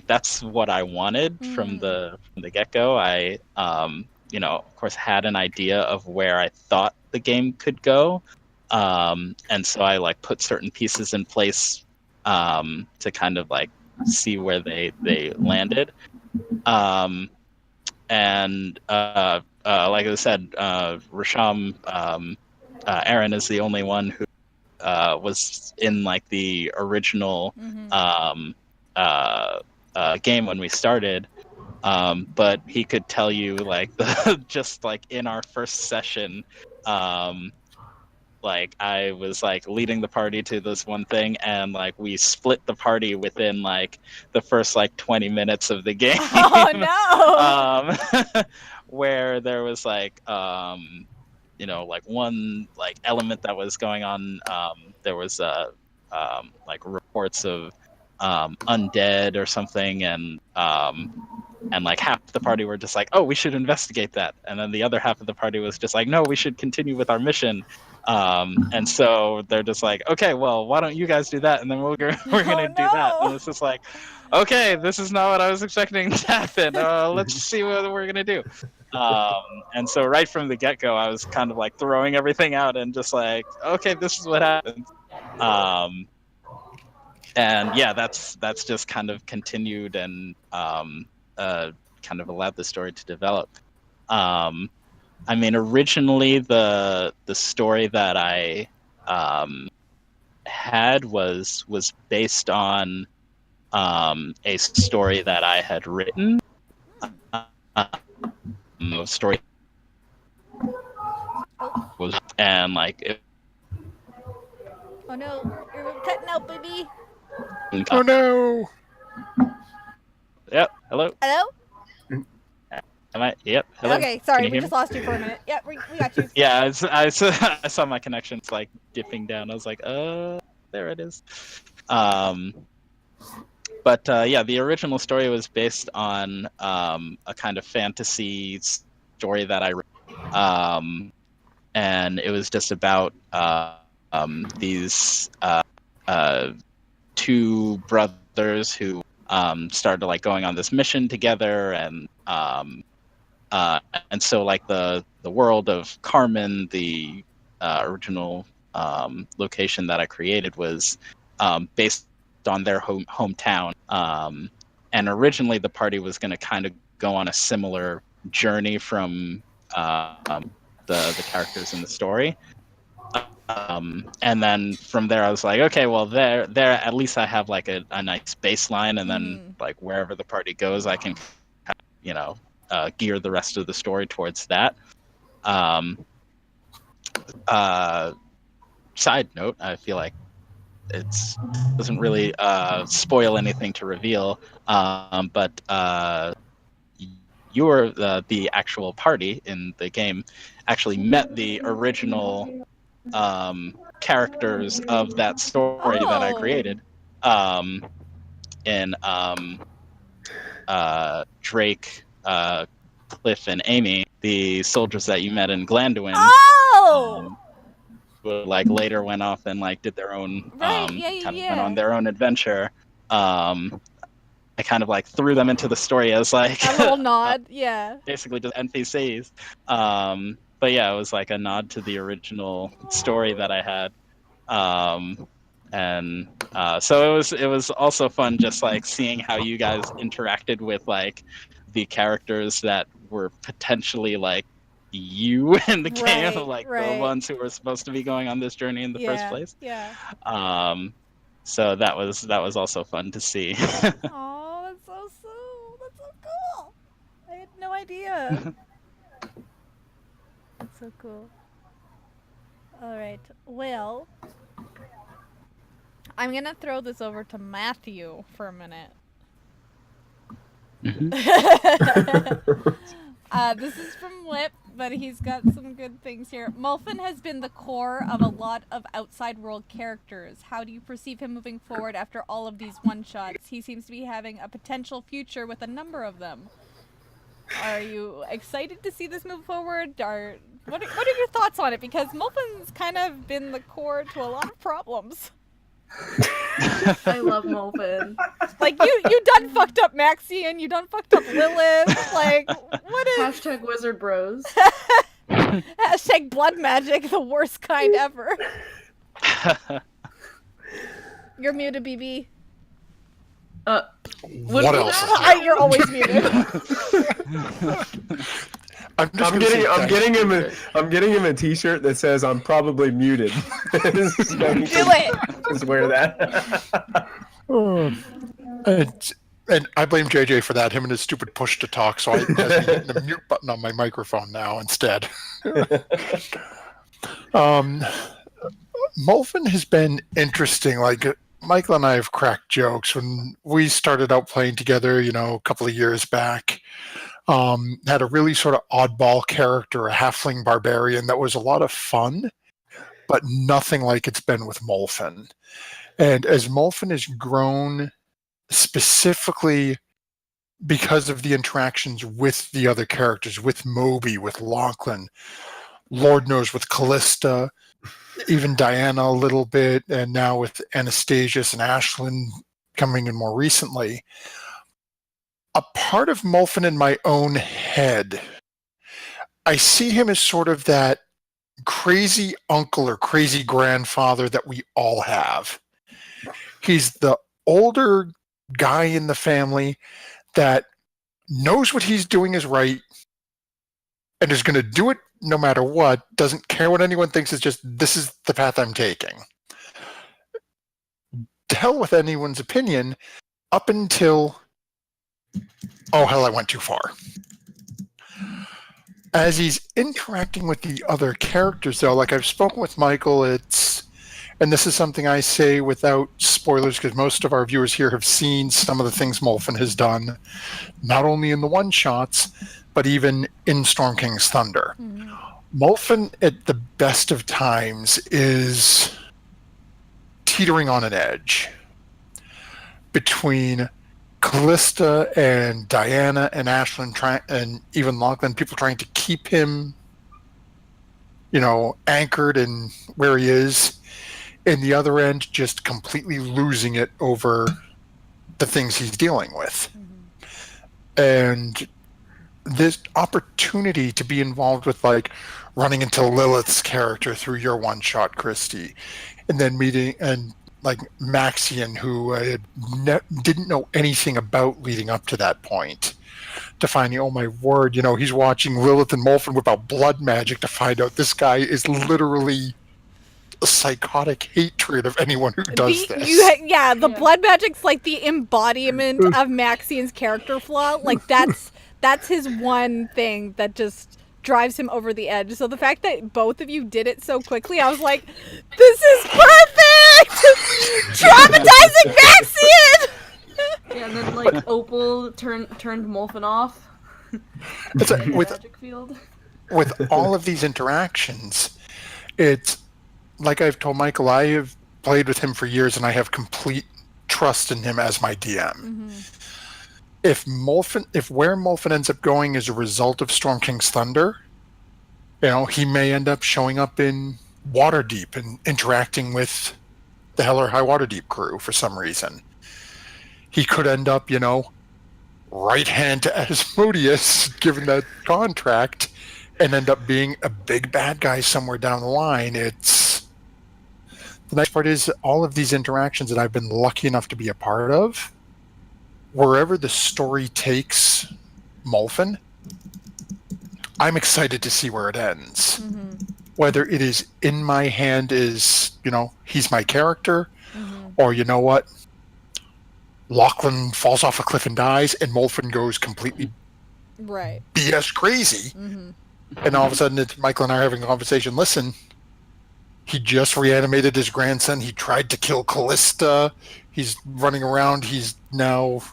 that's what I wanted from the get-go. I of course had an idea of where I thought the game could go, and so I like put certain pieces in place to kind of like see where they landed. And like I said, Rasham Aaron is the only one who was in like the original game when we started. But he could tell you like just like in our first session, like I was like leading the party to this one thing, and like we split the party within like the first like 20 minutes of the game. Oh no! Where there was like like one like element that was going on. There was like reports of undead or something, and and like half the party were just like, oh, we should investigate that, and then the other half of the party was just like, no, we should continue with our mission. And so they're just like, okay, well, why don't you guys do that, and then we're gonna do that. And it's just like, okay, this is not what I was expecting to happen. Let's see what we're gonna do. And so right from the get-go, I was kind of like throwing everything out and just like, okay, this is what happens. And yeah, that's just kind of continued and kind of allowed the story to develop. I mean, originally the story that I had was based on a story that I had written. Story was, and like it, Oh no, you're cutting out, baby. Oh no! Yep. Hello. Hello? Am I? Yep. Hello. Okay, Can sorry, you we hear just me? lost you for a minute. Yep, we got you. Yeah, I saw my connections like dipping down. I was like, there it is. But yeah, the original story was based on a kind of fantasy story that I wrote, and it was just about these two brothers who started like going on this mission together, and so like the world of Carmen, the original location that I created, was based on their hometown. And originally the party was going to kind of go on a similar journey from the characters in the story. And then from there I was like, okay, well there at least I have like a nice baseline, and then like wherever the party goes, I can, gear the rest of the story towards that. Side note, I feel like it doesn't really spoil anything to reveal, but you're the actual party in the game actually met the original characters of that story that I created, in Drake, Cliff, and Amy, the soldiers that you met in Glanduin. Who like later went off and like did their own went on their own adventure. I kind of like threw them into the story as like a little nod, yeah. Basically just NPCs. But yeah, it was like a nod to the original story that I had. And so it was also fun just like seeing how you guys interacted with like the characters that were potentially like you in the game, like the ones who were supposed to be going on this journey in the first place. Yeah. So that was also fun to see. Oh, that's so cool. I had no idea. That's so cool. All right. Well, I'm gonna throw this over to Matthew for a minute. This is from Lip, but he's got some good things here. Mulfin has been the core of a lot of outside world characters. How do you perceive him moving forward after all of these one-shots? He seems to be having a potential future with a number of them. Are you excited to see this move forward? What are your thoughts on it? Because Mulfin's kind of been the core to a lot of problems. I love Mulfin. Like, you done fucked up Maxie, and you done fucked up Lilith. Like, what is... Hashtag Wizard Bros. Hashtag blood magic, the worst kind ever. You're muted, BB. What else? You're always muted. I'm getting him a T-shirt that says "I'm probably muted." Do it. Just wear that. And I blame JJ for that. Him and his stupid push to talk. So I have the mute button on my microphone now instead. Mulfin has been interesting. Like Michael and I have cracked jokes when we started out playing together. A couple of years back. Had a really sort of oddball character, a halfling barbarian that was a lot of fun, but nothing like it's been with Mulfin. And as Mulfin has grown, specifically because of the interactions with the other characters, with Moby, with Lachlan, Lord knows with Callista, even Diana a little bit, and now with Anastasius and Ashlyn coming in more recently, a part of Molphin in my own head, I see him as sort of that crazy uncle or crazy grandfather that we all have. He's the older guy in the family that knows what he's doing is right and is going to do it no matter what, doesn't care what anyone thinks, is just, this is the path I'm taking. To hell with anyone's opinion, up until, oh hell, I went too far. As he's interacting with the other characters, though, like I've spoken with Michael, and this is something I say without spoilers because most of our viewers here have seen some of the things Molphin has done, not only in the one-shots, but even in Storm King's Thunder. Mm-hmm. Molphin, at the best of times, is teetering on an edge between Callista and Diana and Ashlyn and even Lachlan, people trying to keep him, anchored in where he is. And the other end, just completely losing it over the things he's dealing with. Mm-hmm. And this opportunity to be involved with, like, running into Lilith's character through your one-shot, Kristy, and then meeting, and like Maxian, who I didn't know anything about leading up to that point, to finding, oh my word, he's watching Lilith and Molphin whip out blood magic to find out this guy is literally a psychotic hatred of anyone who does this. The blood magic's like the embodiment of Maxian's character flaw. Like that's his one thing that just drives him over the edge. So the fact that both of you did it so quickly, I was like, this is perfect! Traumatizing Maxian! Yeah, and then like Opal turned Molphin off. With all of these interactions, it's like I've told Michael, I have played with him for years and I have complete trust in him as my DM. Mm-hmm. If where Molphin ends up going is a result of Storm King's Thunder, he may end up showing up in Waterdeep and interacting with the Hell or High Waterdeep crew for some reason. He could end up, right hand to Asmodeus, given that contract, and end up being a big bad guy somewhere down the line. The nice part is all of these interactions that I've been lucky enough to be a part of, wherever the story takes Molphin, I'm excited to see where it ends. Mm-hmm. Whether it is in my hand is, he's my character, mm-hmm. or you know what, Lachlan falls off a cliff and dies, and Molphin goes completely BS crazy. Mm-hmm. And all of a sudden, it's Michael and I are having a conversation. Listen, he just reanimated his grandson. He tried to kill Callista. He's running around. He's now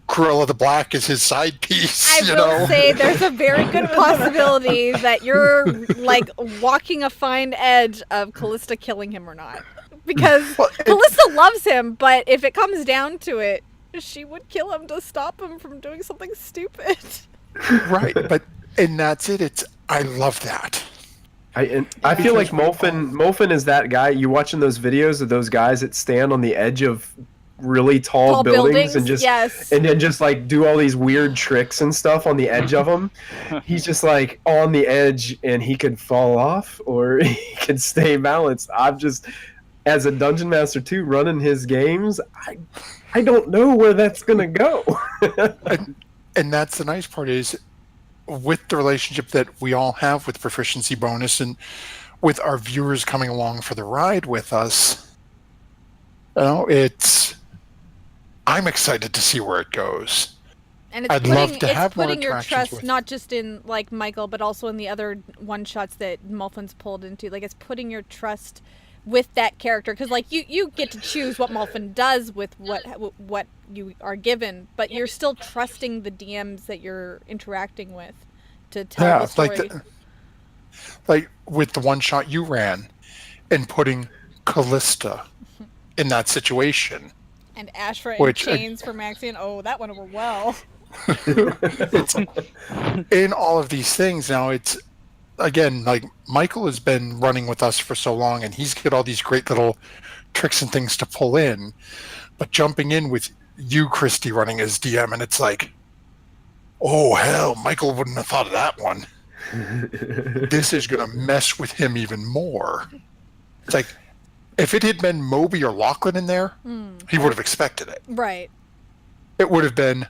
Cruella the Black is his side piece. I will say there's a very good possibility that you're like walking a fine edge of Callista killing him or not. Because Callista loves him, but if it comes down to it, she would kill him to stop him from doing something stupid. Right, and that's it. I love that. I feel like Molphin is that guy. You watching those videos of those guys that stand on the edge of really tall buildings and just and then just like do all these weird tricks and stuff on the edge of them. He's just like on the edge and he could fall off or he could stay balanced. I'm just, as a dungeon master too, running his games, I don't know where that's gonna go. and that's the nice part is, with the relationship that we all have with Proficiency Bonus and with our viewers coming along for the ride with us, I'm excited to see where it goes. And it's putting your trust not just in like Michael, but also in the other one-shots that Molphin's pulled into. Like, it's putting your trust with that character, because like you get to choose what Molphin does with what you are given, but you're still trusting the DMs that you're interacting with to tell the story. Like with the one shot you ran and putting Callista in that situation, and Ashra in chains for Maxian. Oh, that went over well. It's in all of these things now. It's again like Michael has been running with us for so long, and he's got all these great little tricks and things to pull in. But jumping in with you, Kristy, running as DM, and it's like, oh hell, Michael wouldn't have thought of that one. This is gonna mess with him even more. It's like if it had been Moby or Lachlan in there, he would have expected it. Right. It would have been,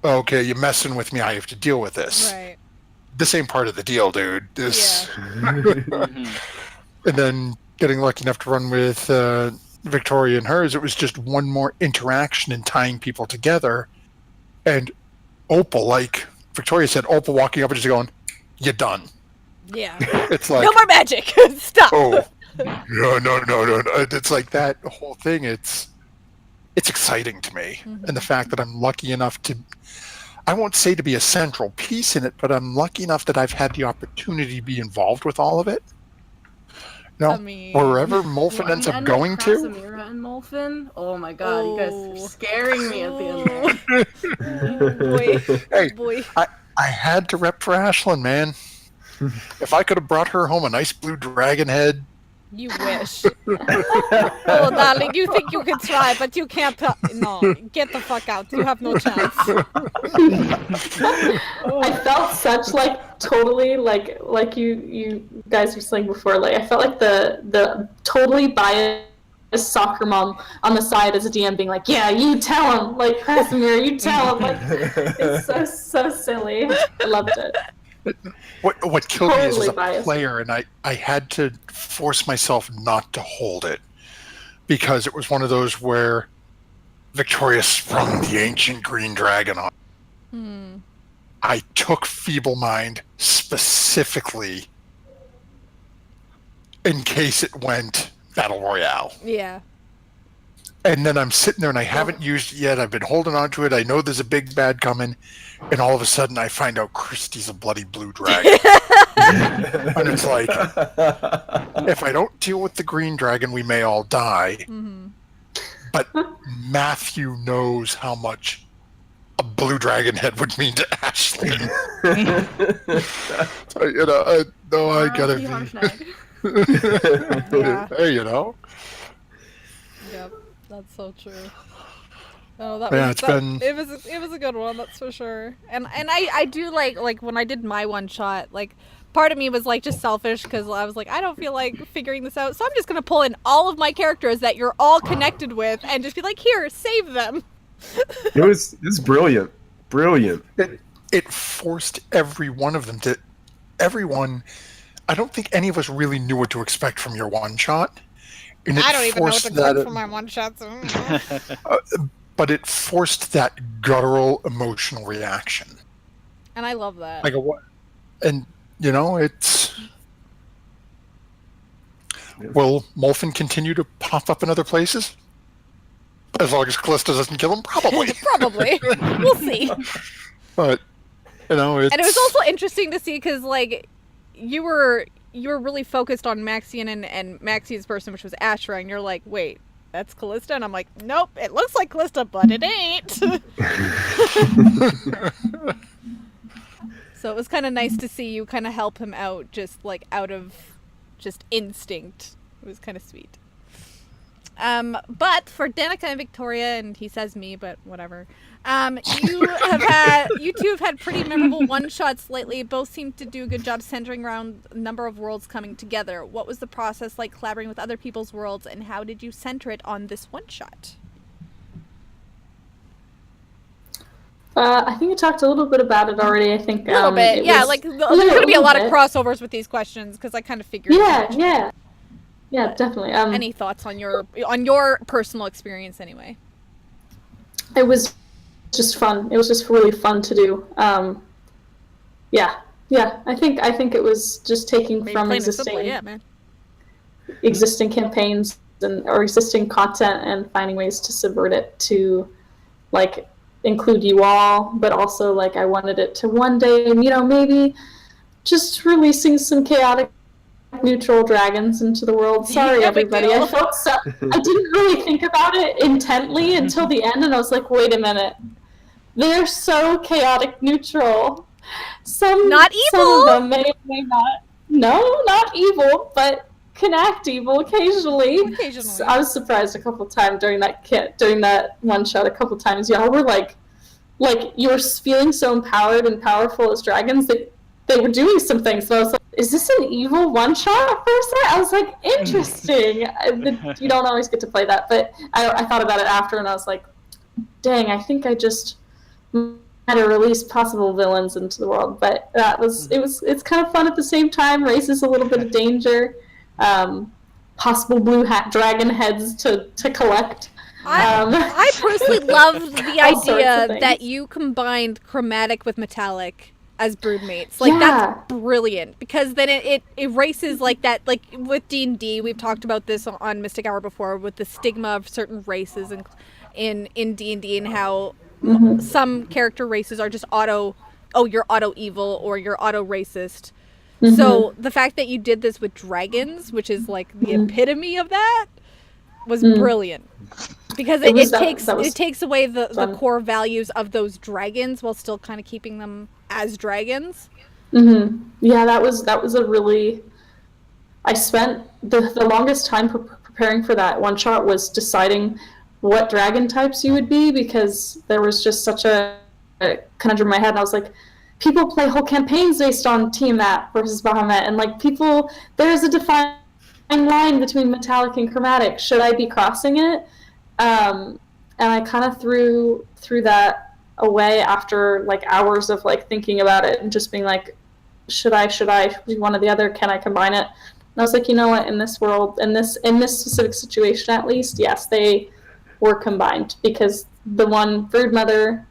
okay, you're messing with me, I have to deal with this. Right. This ain't part of the deal, dude. This. Yeah. And then getting lucky enough to run with Victoria and hers, it was just one more interaction in tying people together. And Opal, like Victoria said, Opal walking up and just going, "You're done." Yeah. It's like, no more magic. Stop. oh, no. It's like that whole thing. It's exciting to me, and the fact that I'm lucky enough to, I won't say to be a central piece in it, but I'm lucky enough that I've had the opportunity to be involved with all of it. You know, I mean, wherever Molfin ends up going to. Casimira and Molfin? Oh my god, you guys are scaring me at the end there. Boy. Hey, Boy. I had to rep for Ashlyn, man. If I could have brought her home a nice blue dragon head. You wish. Oh, darling, you think you can try, but you can't. No, get the fuck out. You have no chance. I felt such like totally like you guys were saying before. Like I felt like the totally biased soccer mom on the side as a DM being like, yeah, you tell him, like Casimir, you tell him. Like it's so silly. I loved it. What killed me is as a biased player, and I had to force myself not to hold it, because it was one of those where Victoria sprung the ancient green dragon on. I took Feeble Mind specifically in case it went Battle Royale. Yeah. And then I'm sitting there and I haven't used it yet. I've been holding on to it. I know there's a big bad coming. And all of a sudden I find out Kristy's a bloody blue dragon. And it's like, if I don't deal with the green dragon, we may all die. But Matthew knows how much a blue dragon head would mean to Ashley. So, you know, I gotta be. Yeah. Hey, you know. Yep. That's so true. Oh, that Yeah, was, it's that, been- it was a good one, that's for sure. And I do like when I did my one shot, like part of me was like just selfish because I was like, I don't feel like figuring this out, so I'm just gonna pull in all of my characters that you're all connected with and just be like, here, save them. It was brilliant. Brilliant. It forced every one of them to. Everyone, I don't think any of us really knew what to expect from your one shot. And it I don't even know what forced to expect from my one shots. But it forced that guttural emotional reaction. And I love that. Like and you know, it's. Will Molfin continue to pop up in other places? As long as Callista doesn't kill him, probably. Probably. We'll see. But you know, it's. And it was also interesting to see because like you were really focused on Maxian and Maxian's person, which was Ashra, and you're like, wait, that's Callista? And I'm like, nope, it looks like Callista, but it ain't. So it was kind of nice to see you kind of help him out, just like out of just instinct. It was kind of sweet. But for Danica and Victoria, and he says me, but whatever. You two have had pretty memorable one-shots lately. Both seem to do a good job centering around a number of worlds coming together. What was the process like collaborating with other people's worlds, and how did you center it on this one-shot? I think I talked a little bit about it already. I think A little bit, yeah. Like there's going to be a lot of crossovers with these questions because I kind of figured. Yeah, definitely. Any thoughts on your personal experience, anyway? It was just fun. It was just really fun to do. Yeah. I think it was just taking from existing campaigns or existing content and finding ways to subvert it to, like, include you all, but also like I wanted it to one day, you know, maybe just releasing some chaotic neutral dragons into the world. Sorry, everybody. I felt I didn't really think about it intently until the end, and I was like, wait a minute. they're so chaotic neutral. Not Some of evil! them may not. No, not evil, but can act evil occasionally. Occasionally. I was surprised a couple times during that one shot. A couple times, y'all were like you were feeling so empowered and powerful as dragons that they were doing some things. So I was like, "Is this an evil one shot?" At first, I was like, "Interesting." You don't always get to play that, but I thought about it after, and I was like, "Dang, I think I just had to release possible villains into the world." But it's kind of fun at the same time. Raises a little bit of danger. Possible blue hat dragon heads to collect. I personally loved the all sorts of idea things. that you combined chromatic with metallic as broodmates. Like, that's brilliant, because then it erases, like, that, like, with D&D, we've talked about this on Mystic Hour before, with the stigma of certain races in D&D, and how some character races are just you're auto evil, or you're auto racist. So the fact that you did this with dragons, which is like the epitome of that, was brilliant. Because it takes away the core values of those dragons while still kind of keeping them as dragons. Yeah, that was a really. I spent the longest time preparing for that one shot was deciding what dragon types you would be, because there was just such a conundrum in my head, and I was like, people play whole campaigns based on Tiamat versus Bahamut, and like there's a defined line between metallic and chromatic. Should I be crossing it? And I kind of threw that away after like hours of like thinking about it and just being like, should I be one or the other? Can I combine it? And I was like, you know what? In this world, in this specific situation, at least, yes, they were combined, because the one brood mother,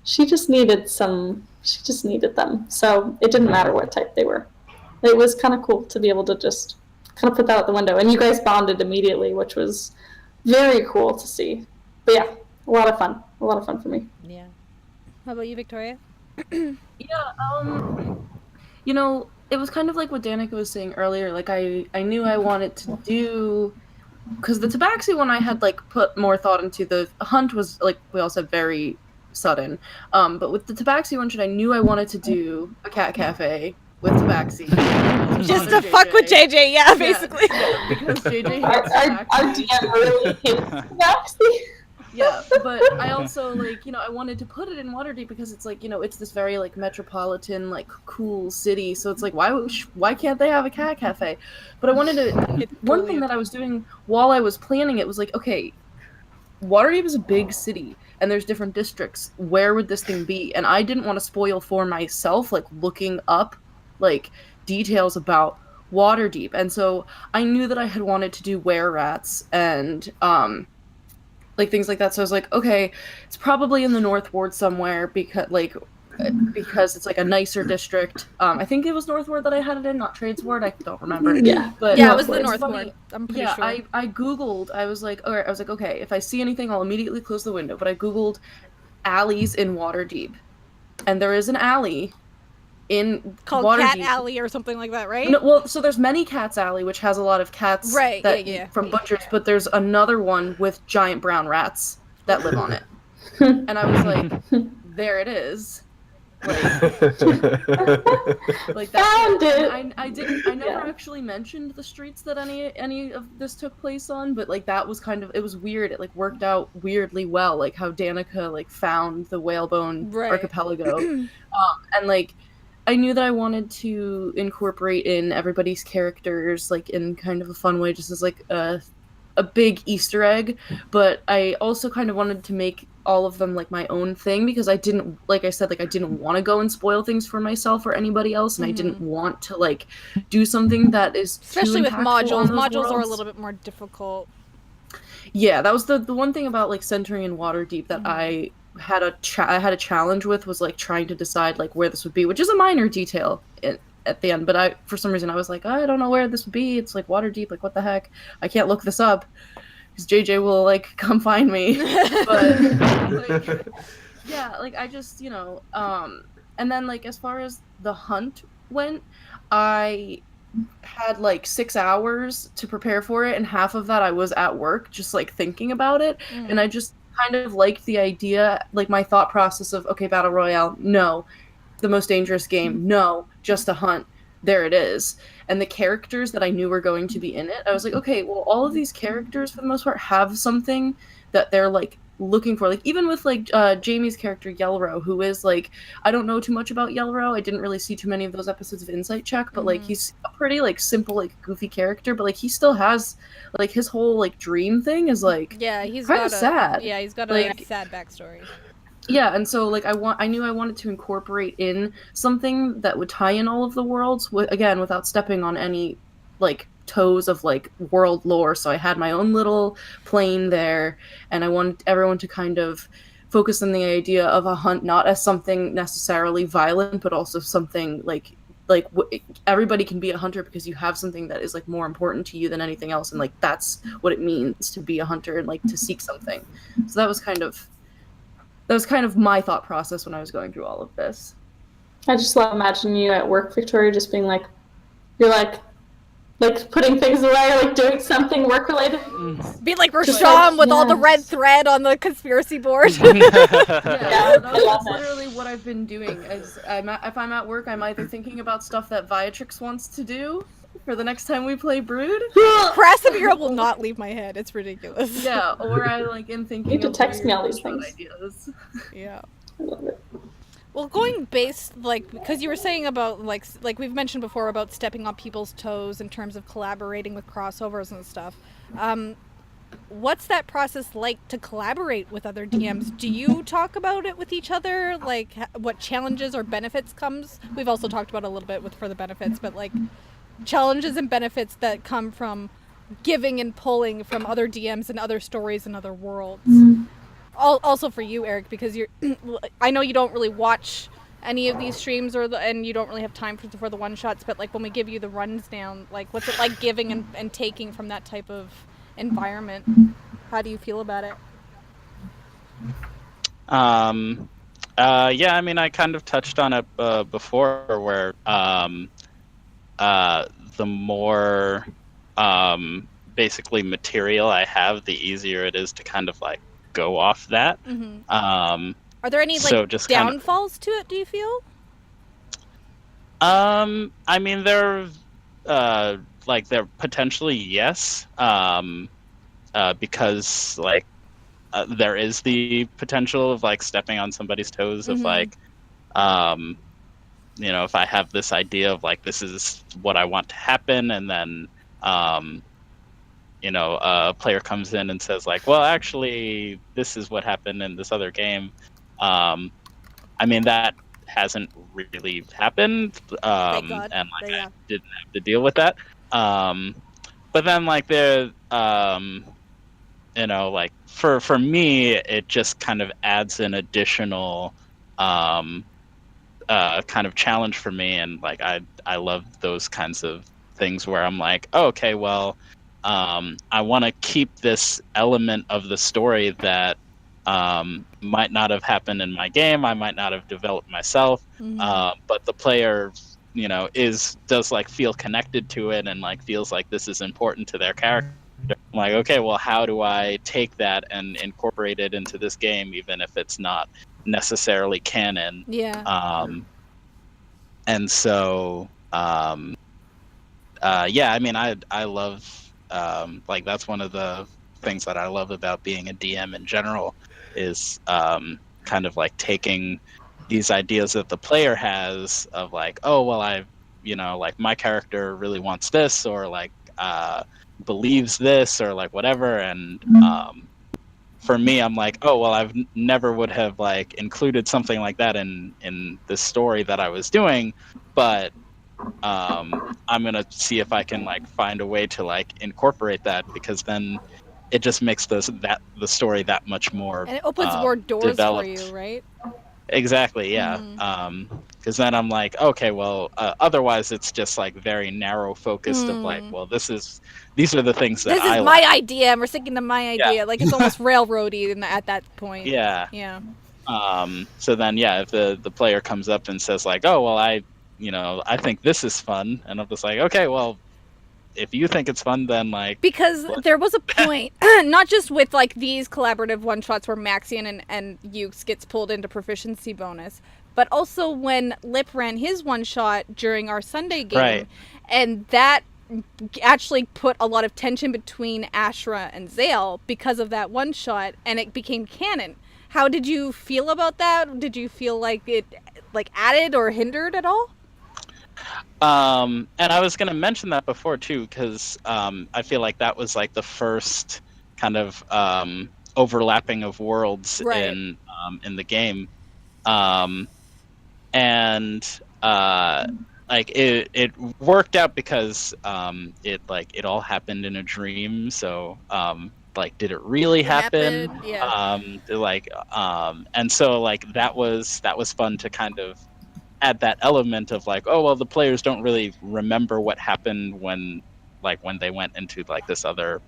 she just needed them. So it didn't matter what type they were. It was kind of cool to be able to just kind of put that out the window. And you guys bonded immediately, which was very cool to see. But yeah, a lot of fun for me. Yeah. How about you, Victoria? You know, it was kind of like what Danica was saying earlier. Like, I knew I wanted to do, because the Tabaxi one I had like put more thought into. The hunt was, like we all said, very sudden. But with the Tabaxi one, I knew I wanted to do a cat cafe with Tabaxi. Just to fuck with JJ, yeah, basically. Yeah, because JJ hates our DM really hates Tabaxi. Yeah, but I also, like, you know, I wanted to put it in Waterdeep because it's like, you know, it's this very like metropolitan, like, cool city. So it's like, why can't they have a cat cafe? But I wanted to. One thing that I was doing while I was planning it was like, okay, Waterdeep is a big city, and there's different districts. Where would this thing be? And I didn't want to spoil for myself, like, looking up, like, details about Waterdeep. And so I knew that I had wanted to do were-rats and, like, things like that. So I was like, okay, it's probably in the North Ward somewhere, because it's, like, a nicer district. I think it was North Ward that I had it in, not Trades Ward. I don't remember. Yeah. But Yeah, it was the North Ward. I'm pretty sure. I Googled, I was like, okay, if I see anything, I'll immediately close the window. But I Googled alleys in Waterdeep. And there is an alley in called Waterdeep. Cat Alley or something like that, right? No, well, so there's Many Cats Alley, which has a lot of cats from butchers, but there's another one with giant brown rats that live on it. And I was like, there it is. Like Found it. I never actually mentioned the streets that any of this took place on, but like that was kind of, it was weird. It like worked out weirdly well, like how Danica like found the Whalebone archipelago. And like I knew that I wanted to incorporate in everybody's characters like in kind of a fun way, just as like a big Easter egg, but I also kind of wanted to make all of them like my own thing, because I didn't, like I said, like I didn't want to go and spoil things for myself or anybody else, and I didn't want to like do something that is especially too with modules. Modules are a little bit more difficult. Yeah, that was the one thing about like centering in Waterdeep that I had a challenge with, was like trying to decide like where this would be, which is a minor detail at the end, but for some reason I was like, I don't know where this would be. It's like Waterdeep, like what the heck? I can't look this up because JJ will like come find me. But like, yeah, like I just, you know, and then like as far as the hunt went, I had like 6 hours to prepare for it, and half of that I was at work just like thinking about it, and I just kind of liked the idea, like my thought process of, okay, Battle Royale, no. The most dangerous game, no. Just a hunt, there it is. And the characters that I knew were going to be in it, I was like, okay, well, all of these characters, for the most part, have something that they're, like, looking for. Like, even with, like, Jamie's character, Yelro, who is, like, I don't know too much about Yelro. I didn't really see too many of those episodes of Insight Check, but, like, he's a pretty, like, simple, like, goofy character, but, like, he still has, like, his whole, like, dream thing is, like, Yeah, he's kind got of sad. Yeah, he's got Like, a sad backstory. yeah, and so like I knew I wanted to incorporate in something that would tie in all of the worlds, again without stepping on any like toes of like world lore. So I had my own little plane there, and I wanted everyone to kind of focus on the idea of a hunt not as something necessarily violent, but also something like everybody can be a hunter because you have something that is like more important to you than anything else, and like that's what it means to be a hunter and like to seek something. So that was kind of my thought process when I was going through all of this. I just love imagining you at work, Victoria, just being like, you're like putting things away, like doing something work related. Be like Rasham with all the red thread on the conspiracy board. That's literally what I've been doing. If I'm at work, I'm either thinking about stuff that Viatrix wants to do for the next time we play Brood. Krasimir will not leave my head. It's ridiculous. Yeah, or I like am thinking. You need to text me all these things. Ideas. Yeah. I love it. Well, going based, like, because you were saying about, like we've mentioned before about stepping on people's toes in terms of collaborating with crossovers and stuff. What's that process like to collaborate with other DMs? Do you talk about it with each other? Like, what challenges or benefits comes? We've also talked about a little bit for the benefits, but, like, challenges and benefits that come from giving and pulling from other DMs and other stories and other worlds. Also for you, Eric, because I know you don't really watch any of these streams and you don't really have time for the one shots, but like when we give you the runs down, like what's it like giving and taking from that type of environment? How do you feel about it? Yeah, I mean, I kind of touched on it before, where the more basically material I have, the easier it is to kind of like go off that. Are there any like downfalls to it, do you feel? I mean, there potentially yes, because like there is the potential of like stepping on somebody's toes of like you know, if I have this idea of like this is what I want to happen, and then you know, a player comes in and says like, well, actually this is what happened in this other game. I mean, that hasn't really happened, and like I didn't have to deal with that. But then like there, you know, like for me, it just kind of adds an additional kind of challenge for me, and like I love those kinds of things where I'm like, oh, okay, well, I want to keep this element of the story that might not have happened in my game, I might not have developed myself, but the player, you know, does like feel connected to it and like feels like this is important to their character. I'm like, okay, well, how do I take that and incorporate it into this game, even if it's not necessarily canon? And so yeah, I mean, I love like that's one of the things that I love about being a DM in general is kind of like taking these ideas that the player has of like, oh, well, I, you know, like my character really wants this, or like believes this, or like whatever, and for me, I'm like, oh, well, I've never would have like included something like that in the story that I was doing, but I'm gonna see if I can like find a way to like incorporate that, because then it just makes the story that much more, and it opens more doors developed. for you, right? Exactly, yeah. Because then I'm like, okay, well, otherwise it's just like very narrow focused of like, well, these are the things that this is my idea, and we're sticking to my idea. Yeah. Like it's almost railroady at that point. Yeah. So then, yeah, if the player comes up and says like, oh, well, I think this is fun, and I'm just like, okay, well, if you think it's fun, then like because there was a point, not just with like these collaborative one shots where Maxian and Ukes gets pulled into proficiency bonus, but also when Lip ran his one shot during our Sunday game, Right. and that actually put a lot of tension between Ashra and Zale because of that one shot, and it became canon. How did you feel about that? Did you feel like it like added or hindered at all? And I was going to mention that before too, because I feel like that was like the first kind of overlapping of worlds Right. in the game, and like it worked out because it all happened in a dream. So like, did it really happen? Happened, yeah. And so like that was fun to kind of add that element of like, oh well, the players don't really remember what happened when they went into like this other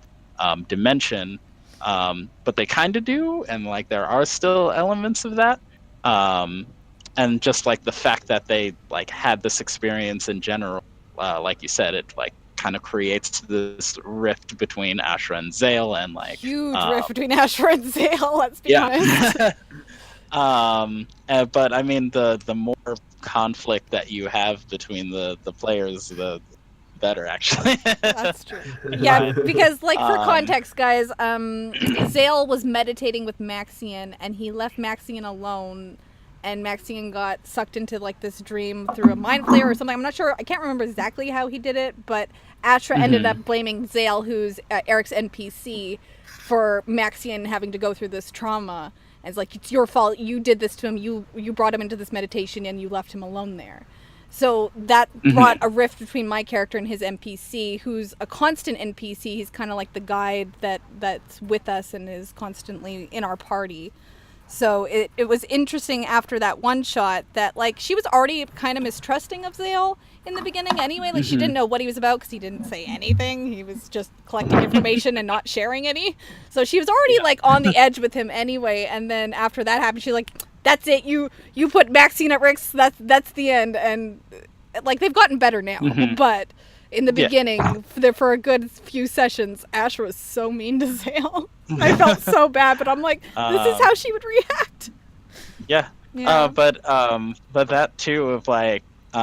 dimension, but they kind of do, and like there are still elements of that, and just like the fact that they like had this experience in general, like you said, it like kind of creates this rift between Ashra and Zale, and like Huge rift between Ashra and Zale, let's be honest. But I mean, the more conflict that you have between the players, the better, actually. That's true. Yeah, because like for context, guys, Zale was meditating with Maxian, and he left Maxian alone, and Maxian got sucked into like this dream through a mind flayer or something. I'm not sure. I can't remember exactly how he did it, but Ashra ended up blaming Zale, who's Eric's NPC, for Maxian having to go through this trauma. And it's like, it's your fault. You did this to him. You brought him into this meditation, and you left him alone there. So that brought a rift between my character and his NPC, who's a constant NPC. He's kind of like the guide that's with us and is constantly in our party. So it was interesting after that one shot that, like, she was already kind of mistrusting of Zale in the beginning anyway. Like, she didn't know what he was about because he didn't say anything. He was just collecting information and not sharing any. So she was already, like, on the edge with him anyway. And then after that happened, she's like, that's it. You put Maxine at risk. That's the end. And, like, they've gotten better now. But in the beginning, for a good few sessions, Ash was so mean to Zale. I felt so bad, but I'm like, this is how she would react. Yeah. But that too of like, you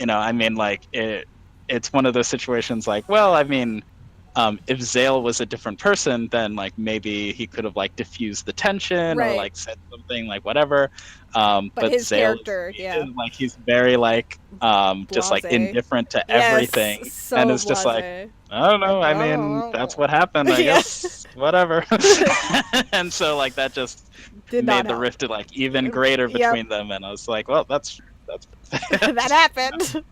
know, I mean, like it's one of those situations like, well, I mean, if Zale was a different person, then like maybe he could have like diffused the tension or like said something like whatever. But his Zale character, is, like, he's very like just like indifferent to everything, so and it's just like, I don't know. I mean, that's what happened. I guess whatever. And so like that just made the rift like even greater between them, and I was like, well, that's that happened.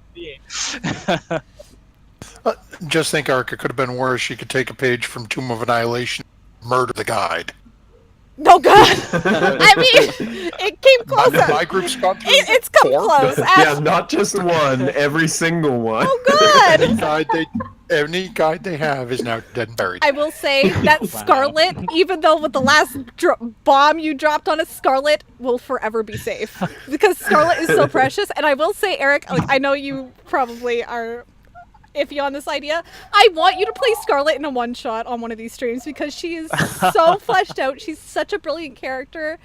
Just think, Ark, it could have been worse. You could take a page from Tomb of Annihilation, murder the guide. Oh God! I mean, it came close. My group's gone through it's come 4. close. Yeah, not just one, every single one. Oh God! Any guide they have is now dead and buried. I will say that Scarlet, even though with the last bomb you dropped on a Scarlet, will forever be safe because Scarlet is so precious. And I will say, Eric, like, I know you probably are iffy on this idea. I want you to play Scarlet in a one-shot on one of these streams because she is so fleshed out. She's such a brilliant character.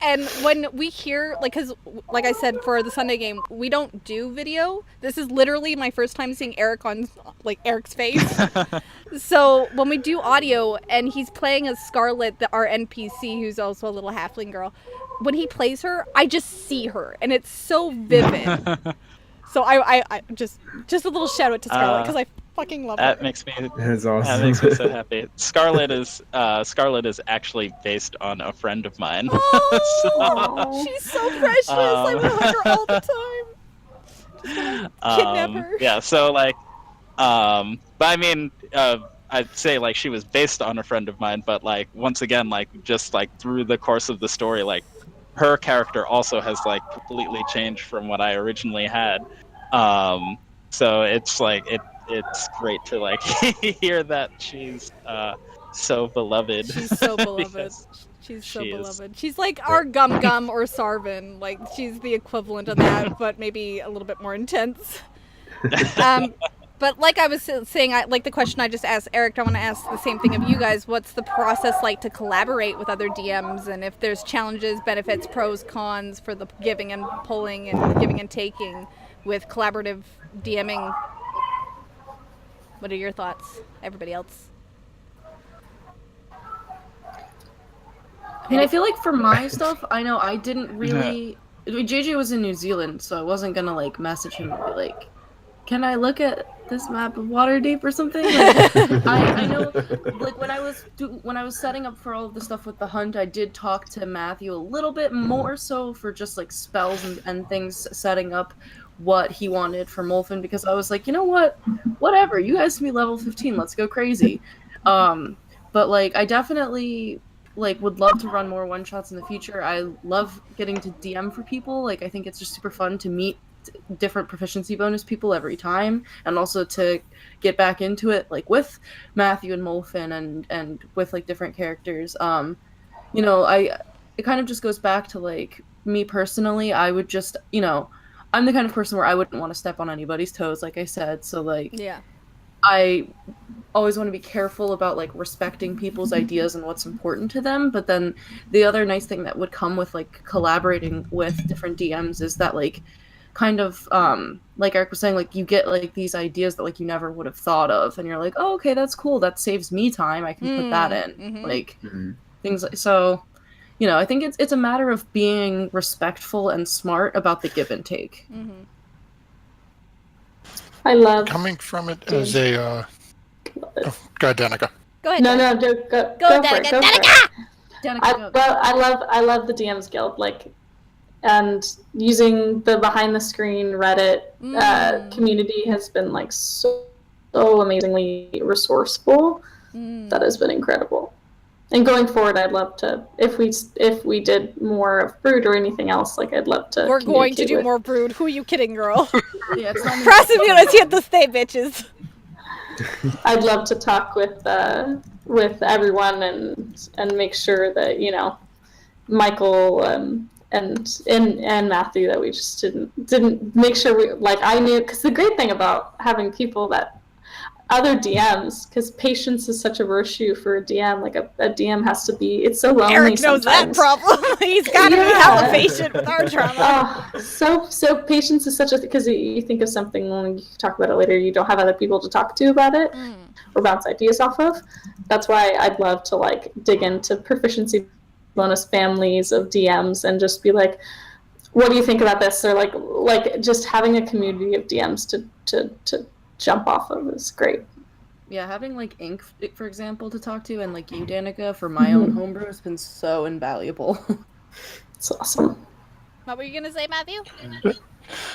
And when we hear, like, because, like I said, for the Sunday game, we don't do video. This is literally my first time seeing Eric on, like, Eric's face. So when we do audio and he's playing as Scarlet, our NPC, who's also a little halfling girl, when he plays her, I just see her, and it's so vivid. So I just a little shout out to Scarlet because I fucking love her. That makes me. That's awesome. That makes me so happy. Scarlet is actually based on a friend of mine. Oh, she's so precious. I want to hug her all the time. Just kidnap her. Yeah. So like, but I mean, I'd say like she was based on a friend of mine, but like once again, like just like through the course of the story, like her character also has like completely changed from what I originally had. So it's like it's great to like hear that she's so beloved. She's so beloved. She's so beloved. She's like our Gum Gum or Sarvin. Like, she's the equivalent of that, but maybe a little bit more intense. But like I was saying, like the question I just asked Eric, I want to ask the same thing of you guys. What's the process like to collaborate with other DMs, and if there's challenges, benefits, pros, cons for the giving and pulling and giving and taking with collaborative DMing? What are your thoughts, everybody else? I mean, I feel like for my stuff, I know I didn't really... JJ was in New Zealand, so I wasn't gonna, like, message him and be like, can I look at this map of Waterdeep or something? Like, I know, like, when I was setting up for all of the stuff with the hunt, I did talk to Matthew a little bit more so for just, like, spells and things, setting up what he wanted for Molfen, because I was like, you know what? Whatever, you guys can be level 15, let's go crazy. But, like, I definitely... like, would love to run more one-shots in the future. I love getting to DM for people. Like, I think it's just super fun to meet different proficiency bonus people every time, and also to get back into it, like, with Matthew and Molfen and with, like, different characters. You know, it kind of just goes back to, like, me personally. I would just, you know, I'm the kind of person where I wouldn't want to step on anybody's toes, like I said. So, like, Yeah. I always want to be careful about, like, respecting people's ideas and what's important to them. But then the other nice thing that would come with, like, collaborating with different DMs is that, like, kind of, like Eric was saying, like, you get, like, these ideas that, like, you never would have thought of, and you're like, oh, okay, that's cool, that saves me time, I can put that in. Mm-hmm. Like, things like, so, you know, I think it's a matter of being respectful and smart about the give and take. Mm-hmm. I love Coming from it as a... go ahead, Danica. Go ahead. No, Danica. no, go for it. Go for it. I love the DMs Guild, like, and using the behind the screen Reddit community has been, like, so amazingly resourceful. That has been incredible. And going forward, I'd love to, if we did more of Brood or anything else, like, I'd love to. We're going to do more Brood. Who are you kidding, girl? Yeah, it's not Prosecutor, here to stay, bitches. I'd love to talk with everyone and make sure that, you know, Michael and Matthew, that we just didn't make sure we, like, I knew, because the great thing about having people that other DMs, because patience is such a virtue for a DM. Like, a DM has to be, it's so lonely. Eric knows sometimes. that problem. He's got to be hella patient with our drama. So patience is such a, because you think of something, when you talk about it later, you don't have other people to talk to about it or bounce ideas off of. That's why I'd love to, like, dig into proficiency bonus families of DMs and just be like, what do you think about this? Or like just having a community of DMs to jump off of is great. Yeah, having, like, Ink, for example, to talk to, and, like, you, Danica, for my own homebrew has been so invaluable. It's awesome. What were you going to say, Matthew?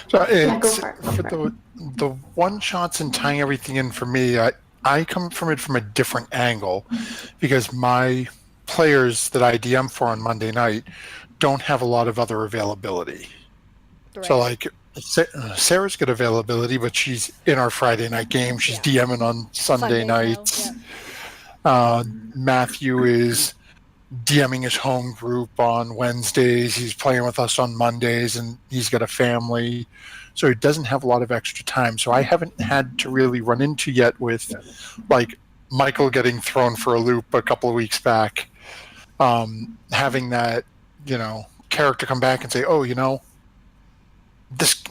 So Yeah, go it's, for it. for the one-shots and tying everything in, for me, I come from it from a different angle, because my players that I DM for on Monday night don't have a lot of other availability. Right. So, like, Sarah's got availability, but she's in our Friday night game. She's DMing on Sunday nights. Matthew is DMing his home group on Wednesdays. He's playing with us on Mondays, and he's got a family. So he doesn't have a lot of extra time. So I haven't had to really run into yet with, like, Michael getting thrown for a loop a couple of weeks back. Having that, you know, character come back and say, oh, you know, this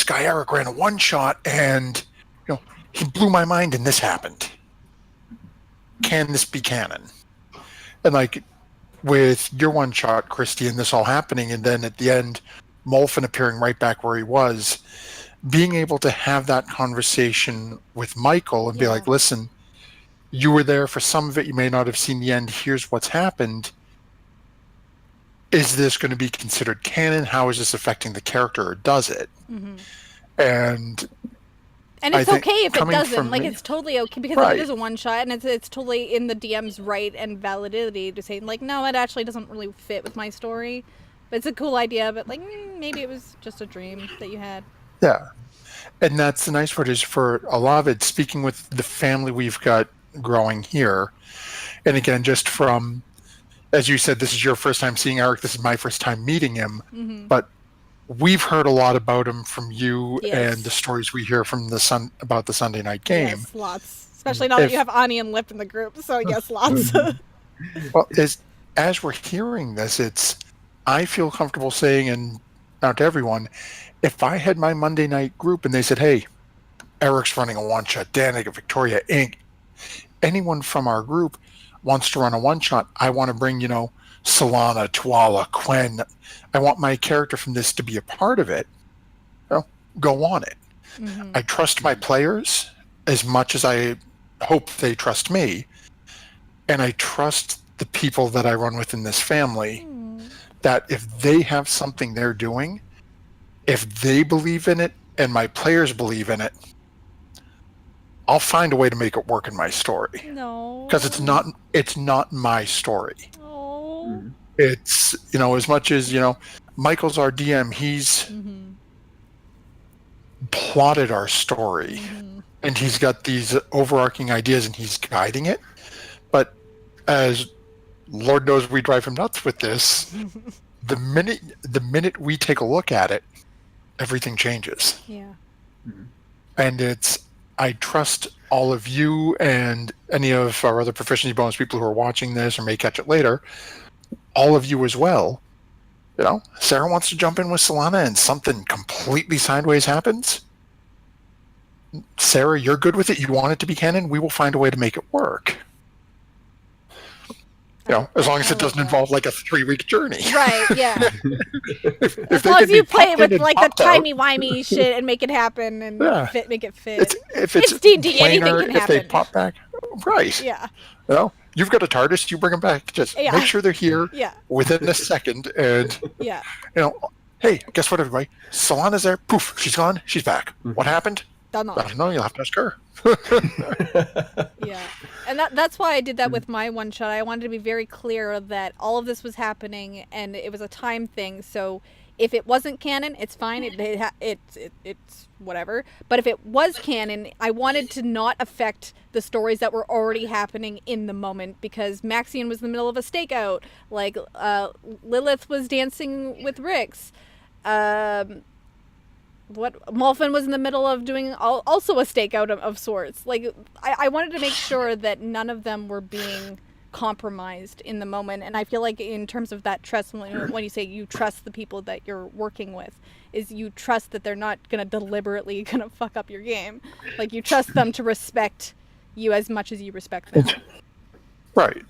guy Eric ran a one-shot and, you know, he blew my mind and this happened. Can this be canon? And, like, with your one-shot, Kristy, and this all happening, and then at the end, Molfen appearing right back where he was, being able to have that conversation with Michael and be like, listen, you were there for some of it, you may not have seen the end, here's what's happened. Is this going to be considered canon? How is this affecting the character, or does it? And it's okay if it doesn't. Like, me, it's totally okay, because it is a one-shot, and it's totally in the DM's right and validity to say, like, no, it actually doesn't really fit with my story. But it's a cool idea, but, like, maybe it was just a dream that you had. Yeah. And that's the nice part, is for a lot of it, speaking with the family we've got growing here, and again, just from, as you said, this is your first time seeing Eric, this is my first time meeting him, but we've heard a lot about him from you Yes. and the stories we hear from about the Sunday night game. Yes, lots. Especially now that you have Ani and Lip in the group. So yes, lots. Well, as we're hearing this, I feel comfortable saying, and out to everyone, if I had my Monday night group and they said, hey, Eric's running a one-shot, Danica, Victoria, Inc., anyone from our group wants to run a one-shot, I want to bring, Solana, Tuala, Quen. I want my character from this to be a part of it. Go on it. Mm-hmm. I trust my players as much as I hope they trust me. And I trust the people that I run with in this family that if they have something they're doing, if they believe in it and my players believe in it, I'll find a way to make it work in my story. No. Because it's not my story. Oh. It's, as much as, Michael's our DM, he's plotted our story and he's got these overarching ideas and he's guiding it. But as Lord knows we drive him nuts with this, the minute we take a look at it, everything changes. Yeah. And I trust all of you and any of our other Proficiency Bonus people who are watching this or may catch it later, all of you as well. Sarah wants to jump in with Solana and something completely sideways happens. Sarah, you're good with it. You want it to be canon. We will find a way to make it work. As long as it doesn't involve like a 3-week journey. Right, yeah. if As long as you play it with like the timey-wimey shit and make it happen and make it fit. If it's D&D, anything planar, can if happen. they pop back, right. Yeah. You've got a TARDIS, you bring them back. Just make sure they're here within a second. And, hey, guess what, everybody? Solana's there. Poof, she's gone. She's back. What happened? Don't know. I don't know. You'll have to ask her. Yeah. And that's why I did that with my one shot. I wanted to be very clear that all of this was happening and it was a time thing. So if it wasn't canon, it's fine. It's whatever. But if it was canon, I wanted to not affect the stories that were already happening in the moment because Maxian was in the middle of a stakeout. Like Lilith was dancing with Rix. Molfin was in the middle of doing also a stakeout of sorts. Like I wanted to make sure that none of them were being compromised in the moment. And I feel like in terms of that trust, when you say you trust the people that you're working with, is you trust that they're not going to deliberately going to fuck up your game. Like you trust them to respect you as much as you respect them. Right.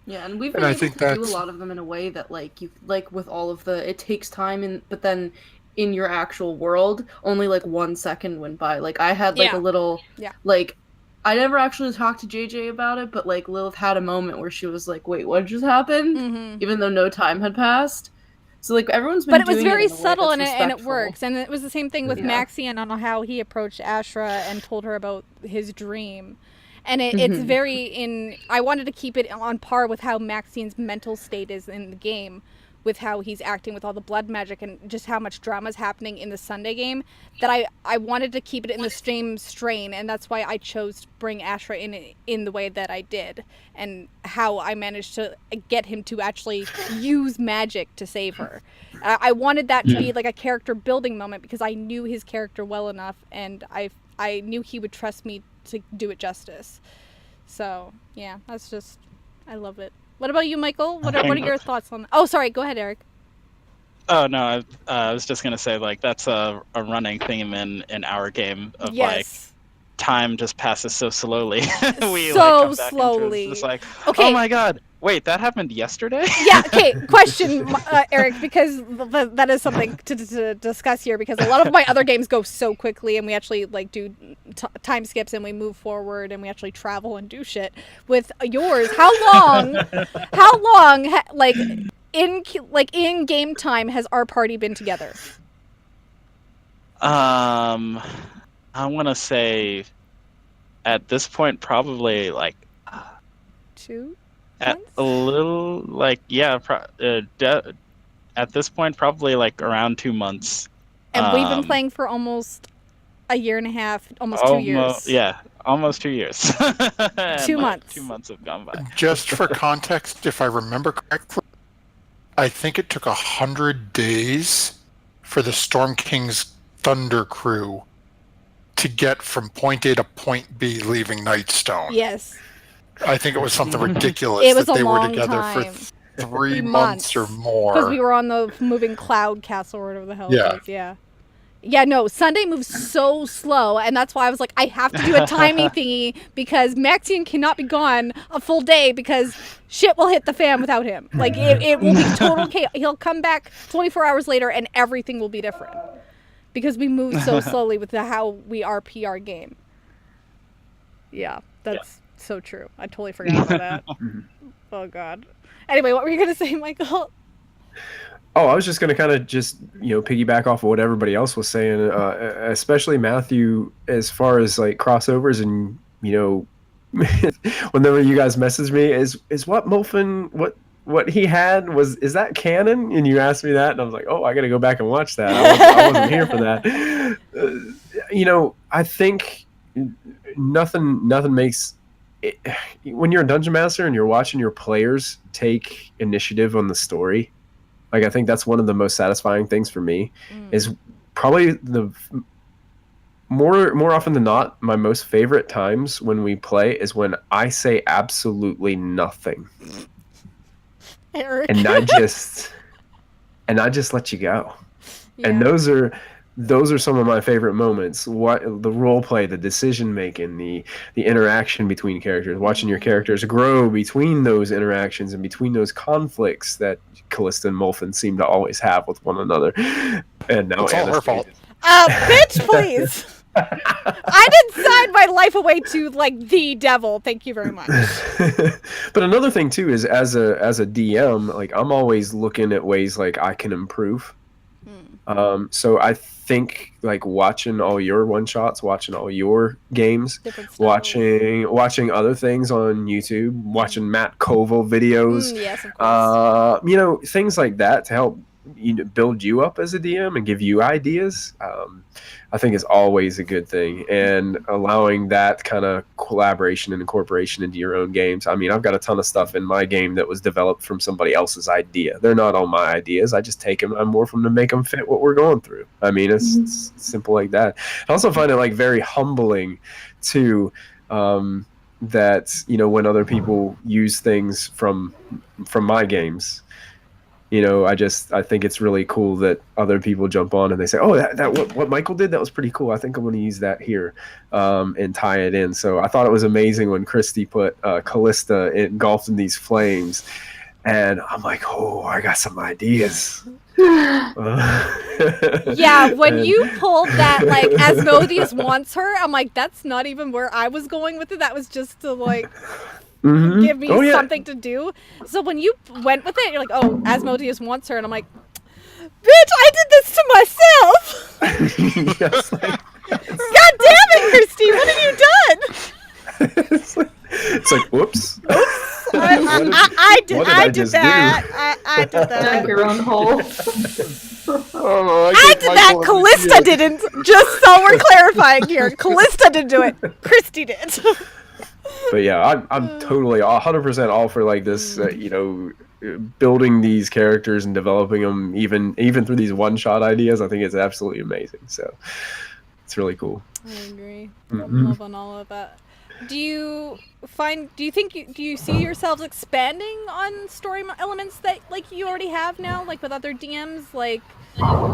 Yeah, and we've been able to do a lot of them in a way that like with all of it takes time, but then in your actual world, only like 1 second went by. Like I had like a little, like I never actually talked to JJ about it, but like Lilith had a moment where she was like, "Wait, what just happened?" Even though no time had passed. So like everyone's been. But it was very subtle and it works. And it was the same thing with Maxian on how he approached Ashra and told her about his dream. And it's very I wanted to keep it on par with how Maxian's mental state is in the game, with how he's acting with all the blood magic and just how much drama is happening in the Sunday game, that I wanted to keep it in the same strain, and that's why I chose to bring Ashra in the way that I did, and how I managed to get him to actually use magic to save her. I wanted that to be like a character building moment because I knew his character well enough, and I knew he would trust me to do it justice. So yeah, that's just, I love it. What about you, Michael? What are your thoughts on that? Oh, sorry. Go ahead, Eric. Oh, no. I was just going to say, like, that's a running theme in our game of, like, time just passes so slowly. We, so come back slowly. It's like, okay. Oh, my God. Wait, that happened yesterday? Yeah, okay. Question, Eric, because that is something to discuss here, because a lot of my other games go so quickly, and we actually like do time skips, and we move forward, and we actually travel and do shit. With yours, how long, like in game time has our party been together? I want to say, at this point, probably like 2. At a little, like, at this point, probably like around 2 months. And we've been playing for almost a year and a half, almost 2 years. Yeah, almost 2 years. 2 months. 2 months have gone by. Just for context, if I remember correctly, I think it took 100 days for the Storm King's Thunder crew to get from point A to point B leaving Nightstone. Yes. I think it was something ridiculous It was that a they were long together time. for 3 months or more. Because we were on the moving cloud castle or whatever the hell Yeah. it was. Yeah. Yeah, no, Sunday moves so slow, and that's why I was like, I have to do a timing thingy because Maxian cannot be gone a full day because shit will hit the fan without him. Like, it will be total chaos. He'll come back 24 hours later, and everything will be different because we move so slowly with how we RP our game. Yeah, that's so true. I totally forgot about that. Oh, God. Anyway, what were you going to say, Michael? Oh, I was just going to kind of just, piggyback off of what everybody else was saying, especially Matthew, as far as like crossovers and, whenever you guys message me, is what Molfin, what he had is that canon? And you asked me that and I was like, oh, I got to go back and watch that. I wasn't here for that. I think nothing makes it, when you're a dungeon master and you're watching your players take initiative on the story. Like, I think that's one of the most satisfying things for me is probably the more often than not, my most favorite times when we play is when I say absolutely nothing. Eric. And I just let you go. Yeah. And those are some of my favorite moments. What the role play, the decision making, the interaction between characters, watching your characters grow between those interactions and between those conflicts that Callista and Molfin seem to always have with one another. And now It's all her fault. Bitch, please. I didn't sign my life away to like the devil. Thank you very much. But another thing too is as a DM, like I'm always looking at ways like I can improve. So I think like watching all your one shots, watching all your games, watching other things on YouTube, watching Matt Koval videos, yes, of course. Things like that to help build you up as a DM and give you ideas. I think is always a good thing, and allowing that kind of collaboration and incorporation into your own games. I mean, I've got a ton of stuff in my game that was developed from somebody else's idea. They're not all my ideas. I just take them. I morph them to make them fit what we're going through. I mean, it's simple like that. I also find it like very humbling too, that when other people use things from my games. I think it's really cool that other people jump on and they say, "Oh, that what Michael did, that was pretty cool. I think I'm going to use that here and tie it in." So I thought it was amazing when Kristy put Callista engulfed in these flames, and I'm like, "Oh, I got some ideas." Yeah, when you pulled that, like, Asmodeus wants her, I'm like, that's not even where I was going with it. That was just to, like, give me something to do. So when you went with it, you're like, oh, Asmodeus wants her. And I'm like, bitch, I did this to myself. Yes, God damn it, Kristy, what have you done? It's like, whoops. I did that. I did that. Dug your own hole. I did that. Callista didn't. Just so we're clarifying here. Callista didn't do it. Kristy did. But yeah, I'm totally 100% all for like this, building these characters and developing them even through these one-shot ideas. I think it's absolutely amazing. So it's really cool. I agree. I'm loving all of that. Do you see yourselves expanding on story elements that like you already have now, like with other DMs? Like,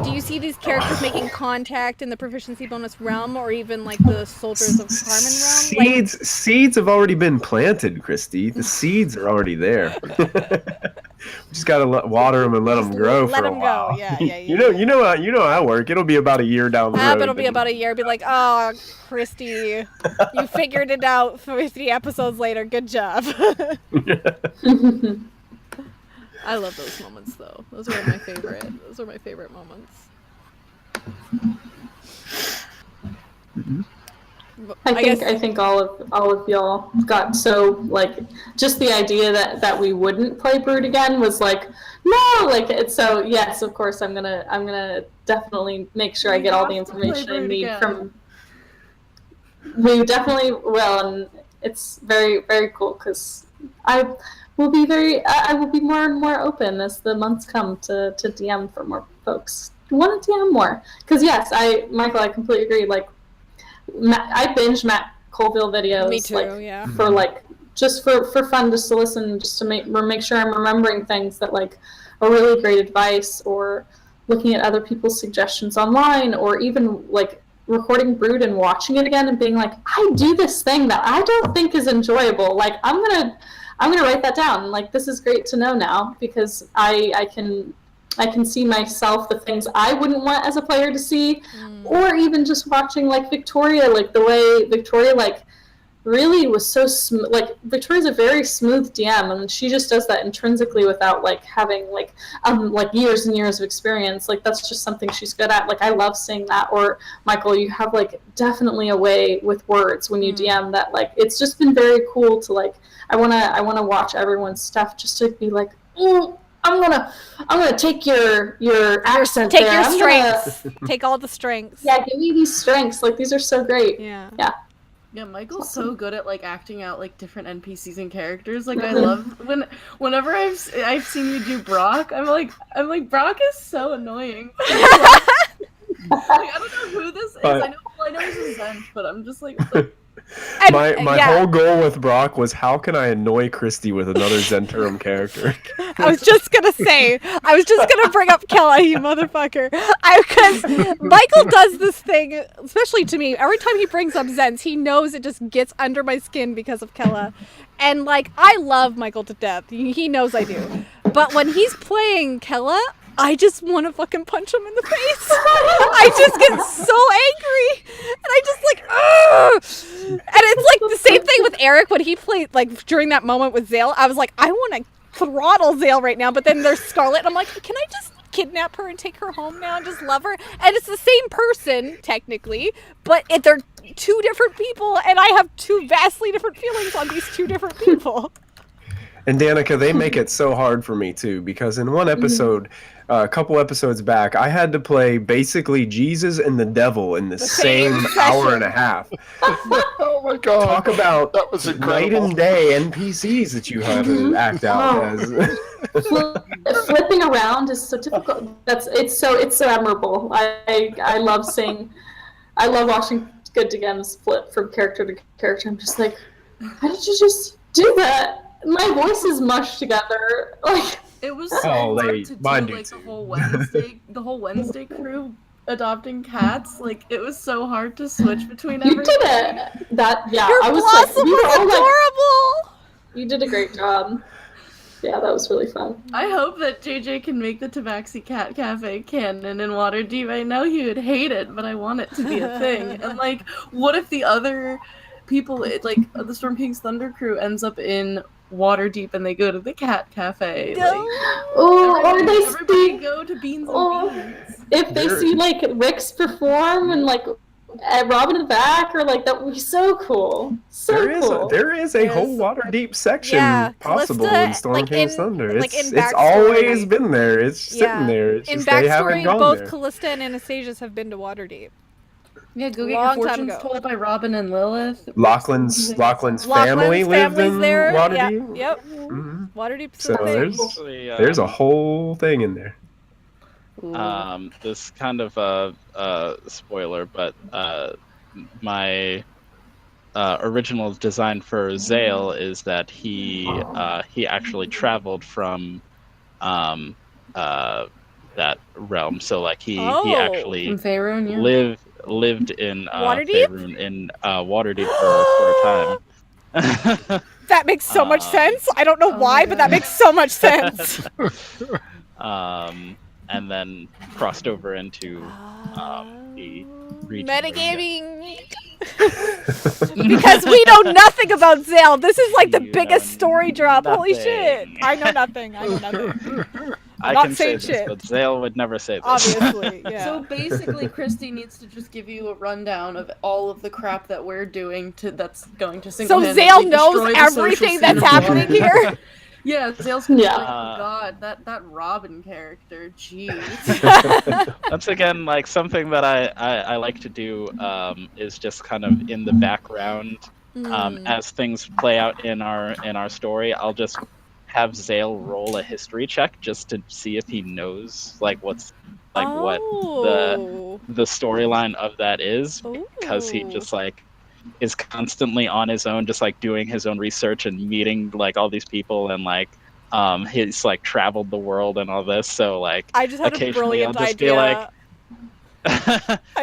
do you see these characters making contact in the proficiency bonus realm, or even like the Soldiers of Carmen realm? Seeds have already been planted, Kristy. The seeds are already there. We just gotta water them and let them grow for a while. Go. Yeah. You know how I work. It'll be about a year down the road. It'll be about a year. Be like, oh, Kristy, you figured it out 50 episodes later. Good job. I love those moments, though. Those are my favorite. Those are my favorite moments. I think all of y'all got so like just the idea that we wouldn't play Brood again was like no, like it's so yes, of course I'm gonna definitely make sure I get all the information I need from. We definitely will, and it's very, very cool because I will be more and more open as the months come to DM for more folks want to DM more. Because yes, Michael, I completely agree. Like, I binge Matt Colville videos. Me too, like, yeah. For like, just for fun, just to listen, just to make sure I'm remembering things that like are really great advice, or looking at other people's suggestions online, or even like recording Brood and watching it again and being like, I do this thing that I don't think is enjoyable. Like, I'm gonna write that down. Like, this is great to know now, because I can see myself, the things I wouldn't want as a player to see, or even just watching like Victoria, like the way Victoria like really was so smooth. Like, Victoria's a very smooth DM, and she just does that intrinsically without like having like years and years of experience. Like, that's just something she's good at. Like, I love seeing that. Or Michael, you have like definitely a way with words when you DM that like it's just been very cool to like. I wanna watch everyone's stuff just to be like, ooh, I'm gonna take your accent. Take there. your I'm strengths. Take all the strengths. Yeah, give me these strengths. Like, these are so great. Yeah. Yeah, Michael's so good at like acting out like different NPCs and characters. Like, I love whenever I've seen you do Brock, I'm like Brock is so annoying. I don't know who this is. I know he's a Zench, but I'm just like my whole goal with Brock was, how can I annoy Kristy with another Zentrum character? I was just gonna bring up Kella, you motherfucker. Because Michael does this thing, especially to me. Every time he brings up Zens, he knows it just gets under my skin because of Kella. And like, I love Michael to death. He knows I do. But when he's playing Kella, I just want to fucking punch him in the face. I just get so angry. And I just like, ugh. And it's like the same thing with Eric when he played, like, during that moment with Zale. I was like, I want to throttle Zale right now. But then there's Scarlet. And I'm like, can I just kidnap her and take her home now and just love her? And it's the same person, technically. But they're two different people. And I have two vastly different feelings on these two different people. And Danica, they make it so hard for me too, because in one episode, a couple episodes back, I had to play basically Jesus and the devil in the same hour and a half. Oh my god! Talk about that was night incredible. and day NPCs that you have to act out as. Flipping around is so difficult. It's so admirable. I love watching good DMs flip from character to character. I'm just like, how did you just do that? My voices mushed together. Like, it was so hard to do mine like too. the whole Wednesday crew adopting cats. Like, it was so hard to switch between you everything. did it. Your I was Blossom like, we were was all adorable. like, you did a great job. Yeah, that was really fun. I hope that JJ can make the Tabaxi Cat Cafe canon in Waterdeep. I know he would hate it, but I want it to be a thing. And like, what if the other people, like the Storm King's Thunder crew, ends up in Waterdeep and they go to the Cat Cafe? Like, everybody go to Beans and Beans. If they see like Rick's perform and like Robin in the back, or like, that would be so cool. There is a whole Waterdeep section possible Callista, in Storm like King's in- Thunder. like It's in always been there. It's sitting there. It's in just they haven't backstory, gone both there. Callista and Anastasia's have been to Waterdeep. Yeah, go get Long your time fortunes ago. told by Robin and Lilith. Lachlan's family lived in there. Waterdeep. Yep. Mm-hmm. Waterdeep's So the thing. there's a whole thing in there. This kind of a spoiler, but my original design for Zale is that he actually traveled from that realm. So like he actually In Faerun, yeah. lived in Waterdeep? Faerun, in Waterdeep for a time. That makes so much sense. I don't know why, but that makes so much sense. And then crossed over into the region. Metagaming. Because we know nothing about Zale. This is like the You biggest know story drop. Holy nothing. shit. I know nothing. I not can say saying this, shit. but Zale would never say this. Obviously, yeah. So basically, Kristy needs to just give you a rundown of all of the crap that we're doing that's going to So single-handedly Zale knows destroy the everything social that's scene of happening Waterdeep. here. Yeah, Zale's gonna be like, Yeah. oh god, that Robin character, jeez. Once again, like something that I like to do is just kind of in the background as things play out in our story. I'll just have Zale roll a history check just to see if he knows like what's like what the storyline of that is, because he just like is constantly on his own, just like doing his own research and meeting like all these people, and like he's like traveled the world and all this. So like I just had a occasionally brilliant I'll just idea. be like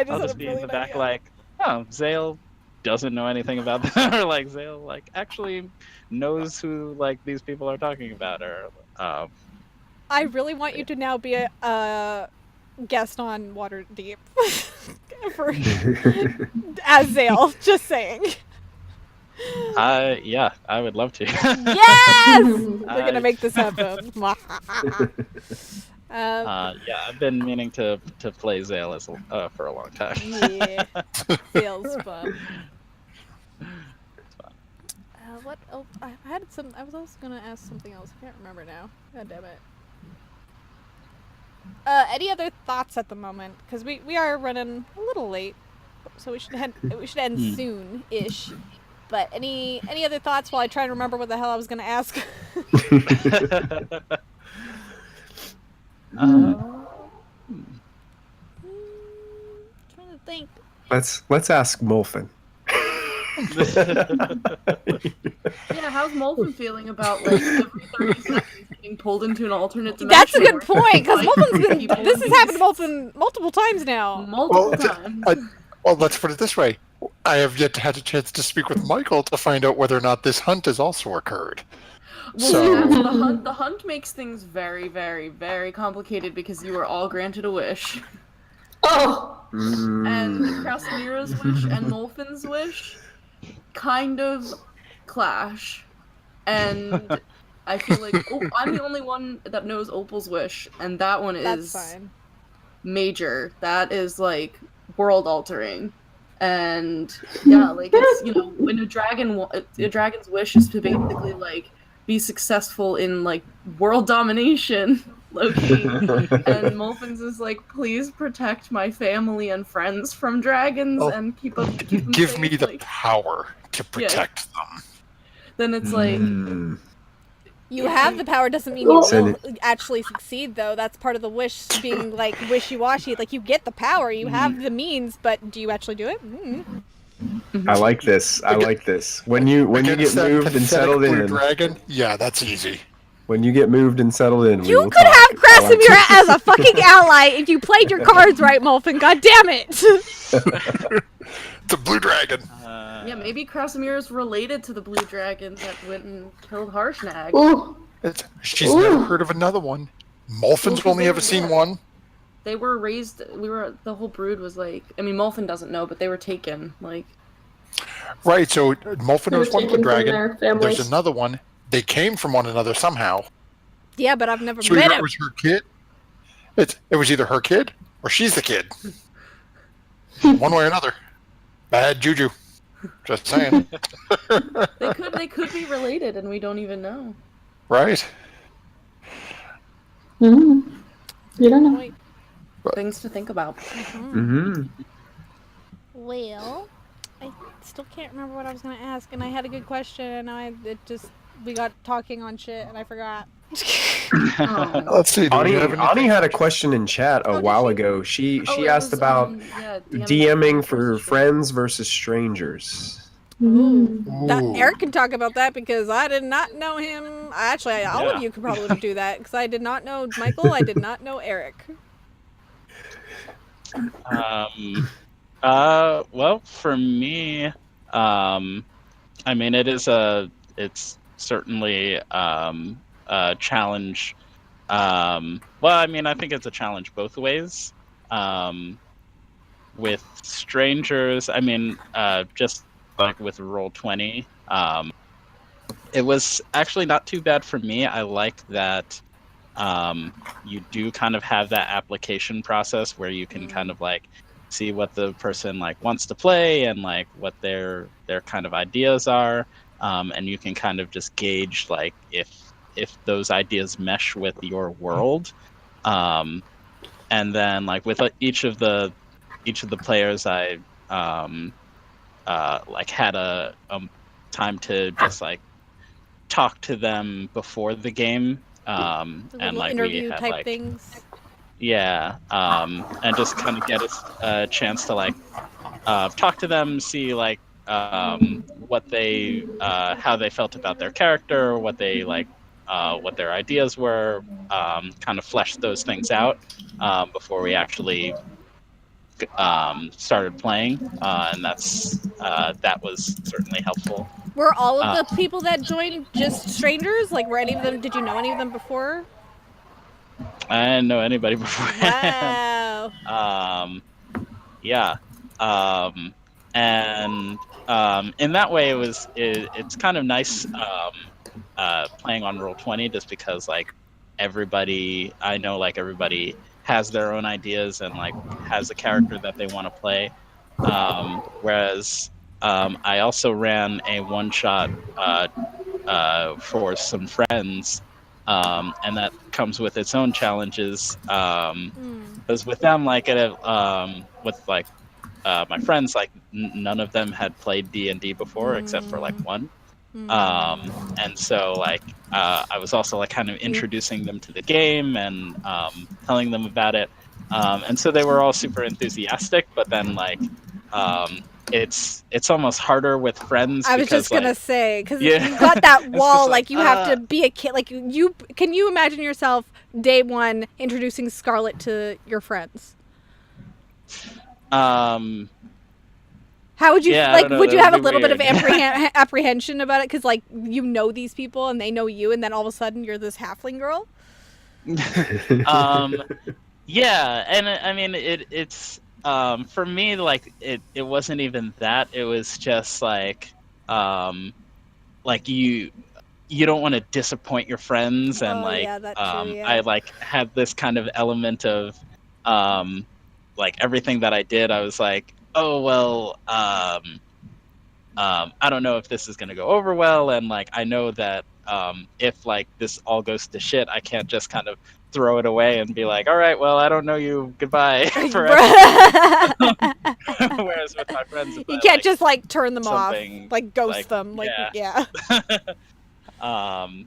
I'll just be in the back like, oh, Zale doesn't know anything about that, or like Zale like actually knows who like these people are talking about, or I really want you to now be a guest on Waterdeep as Zale. Just saying. Yeah, I would love to. Yes, we're gonna make this happen. Yeah, I've been meaning to play Zale as for a long time. Yeah, Zale's fun. What? Oh, I had some. I was also gonna ask something else. I can't remember now. God damn it. Any other thoughts at the moment? Because we are running a little late, so we should end soon-ish. But any other thoughts while I try to remember what the hell I was gonna ask? Trying to think. Let's ask Molfin. Yeah, how's Molfin feeling about like every 30 seconds being pulled into an alternate dimension? That's a good point, because Molfin's been. This has happened to Molfin multiple times now. Multiple times. Well, let's put it this way. I have yet to have a chance to speak with Michael to find out whether or not this hunt has also occurred. Well, So the hunt makes things very, very, very complicated because you were all granted a wish. Oh! And Krasimira's wish and Molfin's wish kind of clash. And I feel like I'm the only one that knows Opal's wish, and that one is fine. Major. That is like world altering. And yeah, like it's, you know, when a dragon's wish is to basically like be successful in like world domination, low-key. And Molfin's is like, please protect my family and friends from dragons and keep them give safe. me the like, power to protect them. Then it's like You have the power doesn't mean you will actually succeed, though. That's part of the wish being like wishy-washy. Like you get the power, you have the means, but do you actually do it? I like this. I like this. When you get moved and settled in. Dragon? Yeah, that's easy. When you get moved and settled in, You could have Krasimira as a fucking ally if you played your cards right, Molfin. God damn it! The blue dragon. yeah, maybe Krasimira's related to the blue dragons that went and killed Harshnag. She's never heard of another one. Molfin's only ever seen one. They were raised. The whole brood was like. I mean, Molfin doesn't know, but they were taken. Like. Right. So Molfin knows one blue dragon. There's There's another one. They came from one another somehow. Yeah, but I've never So met either him. it was her kid. It was either her kid or she's the kid. One way or another. Bad juju. Just saying. They could be related, and we don't even know. Right. You don't know. Things to think about. Well, I still can't remember what I was going to ask, and I had a good question, and we got talking on shit, and I forgot. Let's see. Ani had a question in chat a while ago. She asked about DMing for friends versus strangers. Eric can talk about that because I did not know him. Actually, all of you could probably do that because I did not know Michael. I did not know Eric. Well, for me, I mean, it's certainly a challenge. Well, I mean, I think it's a challenge both ways. With strangers, I mean, just like with Roll20, it was actually not too bad for me. I like that you do kind of have that application process where you can kind of like see what the person like wants to play and like what their kind of ideas are, and you can kind of just gauge like if those ideas mesh with your world, and then like with each of the players, I like had a time to just like talk to them before the game, and like interview we had type like things. Yeah, and just kind of get a chance to like talk to them, see like what they how they felt about their character, what they like, what their ideas were, kind of flesh those things out before we actually started playing, and that was certainly helpful. Were all of the people that joined just strangers? Like, were any of them? Did you know any of them before? I didn't know anybody beforehand. Wow. Yeah. And in that way, it's kind of nice playing on Roll20 just because like everybody has their own ideas and like has a character that they want to play. Whereas I also ran a one-shot for some friends, and that comes with its own challenges. Because with them, like with like my friends, like none of them had played D&D before except for like one. And so like I was also like kind of introducing them to the game and telling them about it, and so they were all super enthusiastic, but then like it's almost harder with friends. I was because, just gonna like, say, because yeah. you've got that wall, like, you have to be a kid. Like, can you imagine yourself day one introducing Scarlet to your friends? How would you like? Would you have a little bit of apprehension about it? Because like you know these people and they know you, and then all of a sudden you're this halfling girl. Yeah, and I mean it's for me like it wasn't even that. It was just like you don't want to disappoint your friends, and I like had this kind of element of like everything that I did, I was like, oh well, I don't know if this is gonna go over well, and like I know that if like this all goes to shit, I can't just kind of throw it away and be like, all right, well, I don't know you, goodbye. Forever. Whereas with my friends, you can't just like turn them off, like ghost them, like yeah. I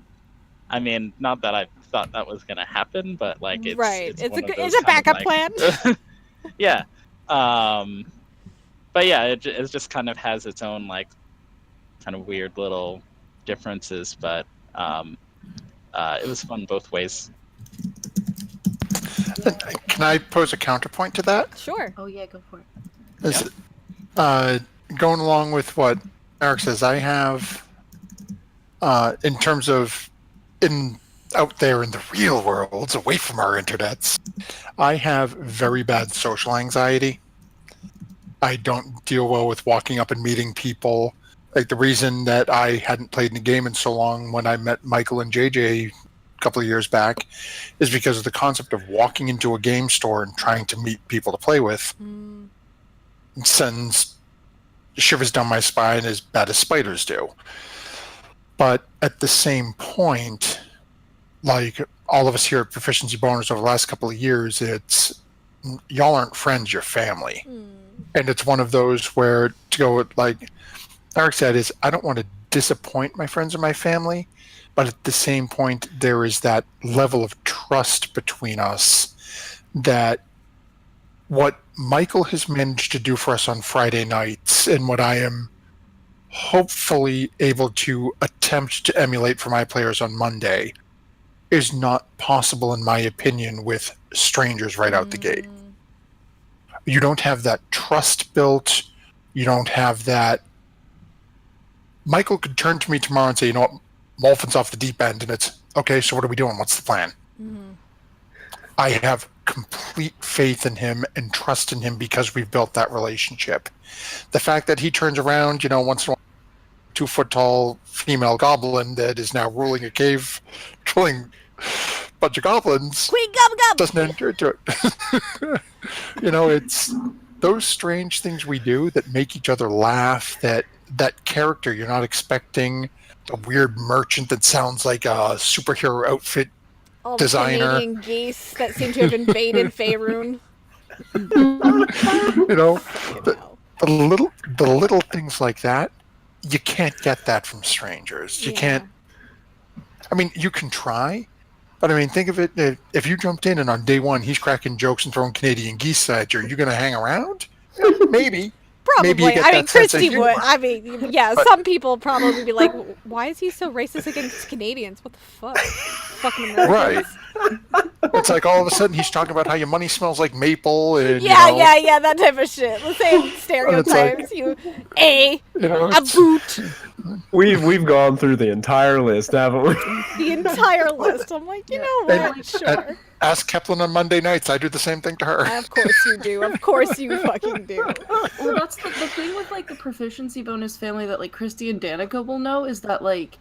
mean, not that I thought that was gonna happen, but like it's a backup plan. Yeah. But yeah, it just kind of has its own like kind of weird little differences, but it was fun both ways. Can I pose a counterpoint to that? Sure. Oh yeah, go for it. Going along with what Eric says, I have in terms of out there in the real world, away from our internets, I have very bad social anxiety. I don't deal well with walking up and meeting people. Like the reason that I hadn't played in a game in so long when I met Michael and JJ a couple of years back is because of the concept of walking into a game store and trying to meet people to play with. It sends shivers down my spine as bad as spiders do. But at the same point, like all of us here at Proficiency Bonus over the last couple of years, it's y'all aren't friends, you're family. And it's one of those where, to go with, like Eric said, is I don't want to disappoint my friends or my family, but at the same point, there is that level of trust between us that what Michael has managed to do for us on Friday nights and what I am hopefully able to attempt to emulate for my players on Monday is not possible, in my opinion, with strangers right out the gate. You don't have that trust built. You don't have that. Michael could turn to me tomorrow and say, you know what, Molfin's off the deep end, and it's, okay, so what are we doing? What's the plan? I have complete faith in him and trust in him because we've built that relationship. The fact that he turns around, you know, once in a while, 2-foot-tall female goblin that is now ruling a cave, killing a bunch of goblins, Queen Gub doesn't enter into it. You know, it's those strange things we do that make each other laugh, that character you're not expecting, a weird merchant that sounds like a superhero outfit all designer. The Canadian geese that seem to have invaded Faerun. You know, the little things like that, you can't get that from strangers. You can't. I mean, you can try, But I mean, think of it, if you jumped in and on day one he's cracking jokes and throwing Canadian geese at you, are you going to hang around? Yeah, maybe. Probably. Maybe you get I mean, that sense of Kristy humor. would. I mean, yeah, But- some people probably be like, why is he so racist against Canadians? What the fuck? Fucking Americans. Right. It's like all of a sudden he's talking about how your money smells like maple and Yeah, you know, yeah, that type of shit. Let's say stereotypes. you know, A boot. We've gone through the entire list, haven't we? The entire list. I'm like, you know what? And- Sure. ask Kaplan on Monday nights. I do the same thing to her. Of course you do. Of course you fucking do. Well, that's the thing with like the proficiency bonus family that like Kristy and Danica will know is that like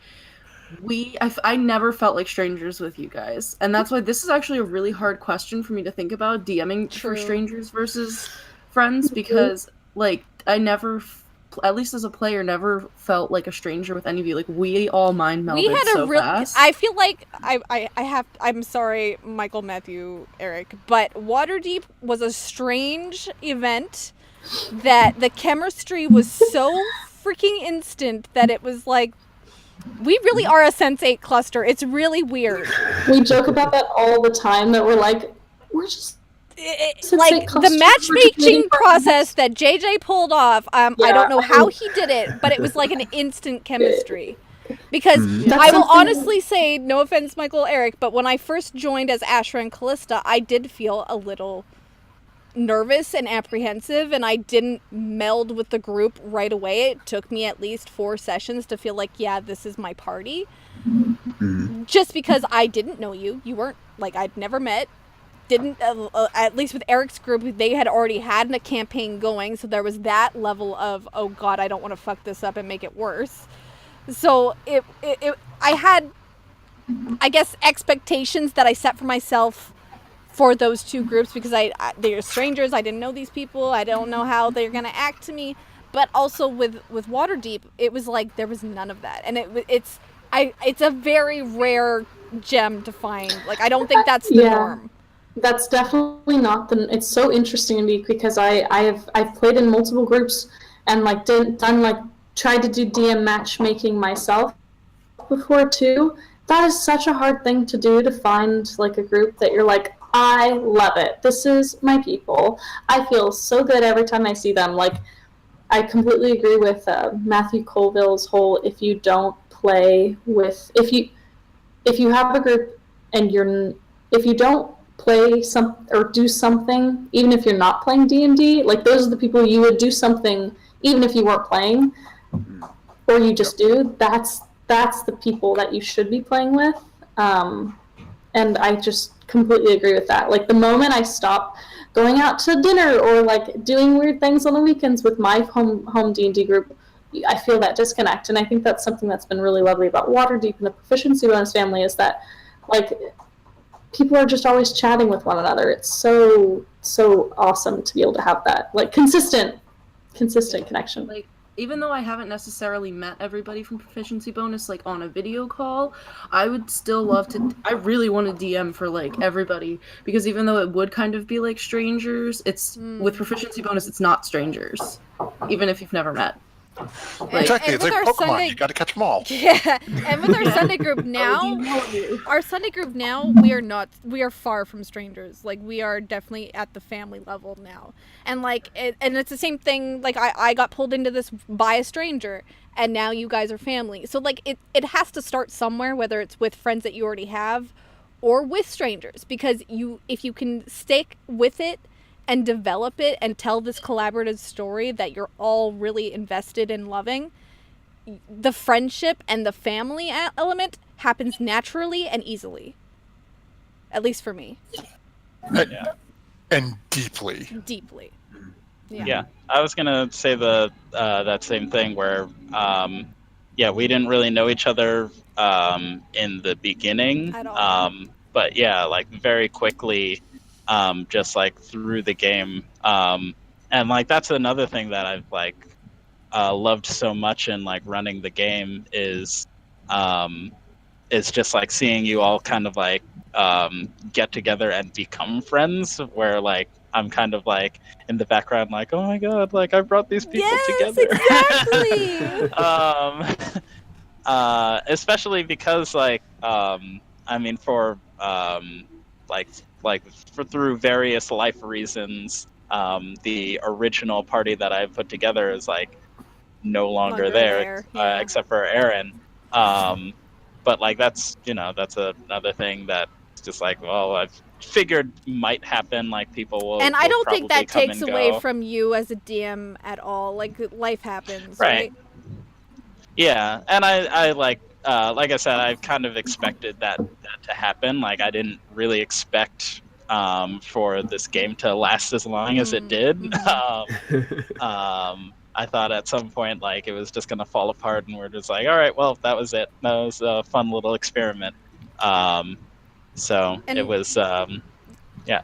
I never felt like strangers with you guys, and that's why this is actually a really hard question for me to think about DMing True. for strangers versus friends because like I never, at least as a player, never felt like a stranger with any of you. Like we all mind melded We had so a real. fast. I feel like I have. I'm sorry, Michael, Matthew, Eric, but Waterdeep was a strange event. That the chemistry was so freaking instant that it was like, we really are a Sense8 cluster. It's really weird. We joke about that all the time. That we're like, we're just Like the matchmaking process that JJ pulled off. I don't know how he did it, but it was like an instant chemistry. Because I will honestly say, no offense, Michael, Eric, but when I first joined as Asher and Callista, I did feel a little nervous and apprehensive, and I didn't meld with the group right away. It took me at least 4 sessions to feel like, yeah, this is my party. Just because I didn't know you. You weren't, like, I'd never met. Didn't, at least with Eric's group, they had already had a campaign going, so there was that level of, oh god, I don't want to fuck this up and make it worse. So I had, I guess, expectations that I set for myself for those two groups because they're strangers. I didn't know these people. I don't know how they're gonna act to me. But also with Waterdeep, it was like there was none of that, and it's a very rare gem to find. Like I don't think that's the norm. That's definitely not the. It's so interesting to me because I've played in multiple groups and like tried to do DM matchmaking myself before too. That is such a hard thing to do, to find like a group that you're like, I love it. This is my people. I feel so good every time I see them. Like, I completely agree with Matthew Colville's whole, if you don't play with, if you have a group and if you don't play or do something, even if you're not playing D&D, like those are the people you would do something even if you weren't playing, or you just do. That's the people that you should be playing with. And I just completely agree with that. Like the moment I stop going out to dinner or like doing weird things on the weekends with my home D&D group, I feel that disconnect. And I think that's something that's been really lovely about Waterdeep and the Proficiency Bonus family is that like people are just always chatting with one another. It's so awesome to be able to have that like consistent connection. Like, even though I haven't necessarily met everybody from Proficiency Bonus, like, on a video call, I would still love to... I really want to DM for, like, everybody, because even though it would kind of be like strangers, it's... With Proficiency Bonus, it's not strangers, even if you've never met. Exactly, it's like Pokemon, Sunday... you gotta catch them all. Yeah, and with our Sunday group now, we are far from strangers. Like, we are definitely at the family level now. And, like, and it's the same thing, like, I got pulled into this by a stranger, and now you guys are family. So, like, it has to start somewhere, whether it's with friends that you already have, or with strangers, because if you can stick with it, and develop it and tell this collaborative story that you're all really invested in loving, the friendship and the family element happens naturally and easily. At least for me. And deeply. Deeply. Yeah. I was gonna say that same thing where we didn't really know each other in the beginning. At all. But yeah, like very quickly just like through the game, and like that's another thing that I've like loved so much in like running the game is just like seeing you all kind of like get together and become friends, where like I'm kind of like in the background like, oh my god, like I brought these people together. Exactly. Especially because like I mean, for through various life reasons, the original party that I put together is like no longer there, yeah. except for Aaron. But like that's another thing that just like, well, I've figured might happen. Like people will, and I don't think that come takes and away go. from you as a DM at all. Like life happens, Right. right? Yeah, and I like I said, I kind of expected that to happen. Like I didn't really expect for this game to last as long as it did. I thought at some point like it was just gonna fall apart, and we're just like, all right, well, that was it. That was a fun little experiment. So And- it was. Yeah,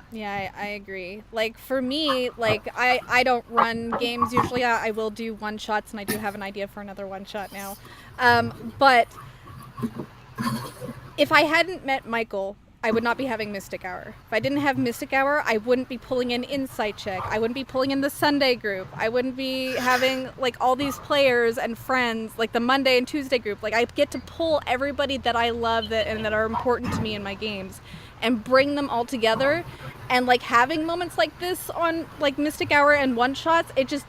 I agree. Like for me, like I don't run games usually. I will do one shots, and I do have an idea for another one shot now. But if I hadn't met Michael, I would not be having Mystic Hour. If I didn't have Mystic Hour, I wouldn't be pulling in Insight Check. I wouldn't be pulling in the Sunday group. I wouldn't be having like all these players and friends, like the Monday and Tuesday group. Like I get to pull everybody that I love and that are important to me in my games and bring them all together. And like having moments like this on like Mystic Hour and one shots, it just,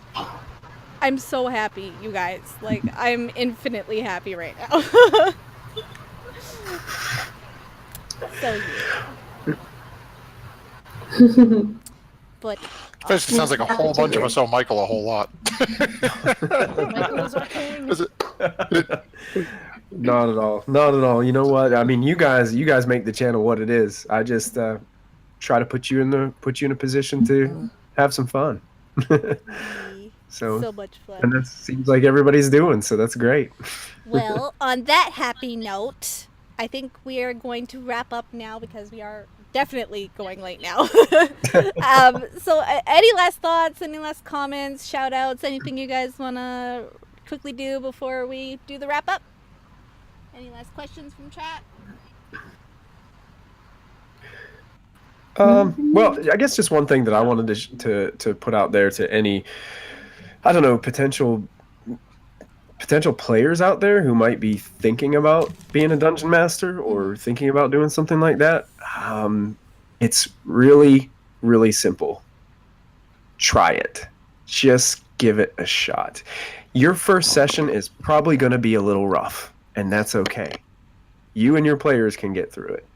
I'm so happy, you guys. Like I'm infinitely happy right now. So yeah. But Basically sounds like a whole bunch of us owe Michael a whole lot. Michael is our king. Is it? Not at all. Not at all. You know what? I mean, you guys make the channel what it is. I just try to put you in a position to have some fun. so much fun. And that seems like everybody's doing, so that's great. Well, on that happy note, I think we are going to wrap up now because we are definitely going late now. So any last thoughts, any last comments, shout outs, anything you guys want to quickly do before we do the wrap up? Any last questions from chat? Well, I guess just one thing that I wanted to put out there to any, I don't know, potential players out there who might be thinking about being a dungeon master or thinking about doing something like that. It's really, really simple. Try it. Just give it a shot. Your first session is probably going to be a little rough, and that's okay. You and your players can get through it.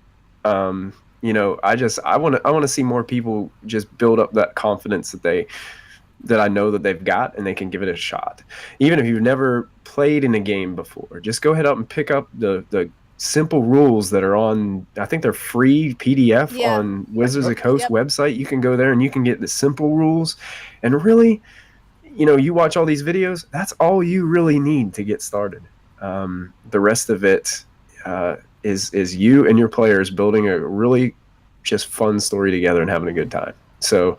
You know, I want to see more people just build up that confidence that I know that they've got, and they can give it a shot. Even if you've never played in a game before, just go ahead up and pick up the simple rules that are on, I think they're free PDF on Wizards of the Coast website. You can go there and you can get the simple rules, and really, you know, you watch all these videos, that's all you really need to get started. The rest of it is you and your players building a really just fun story together and having a good time. So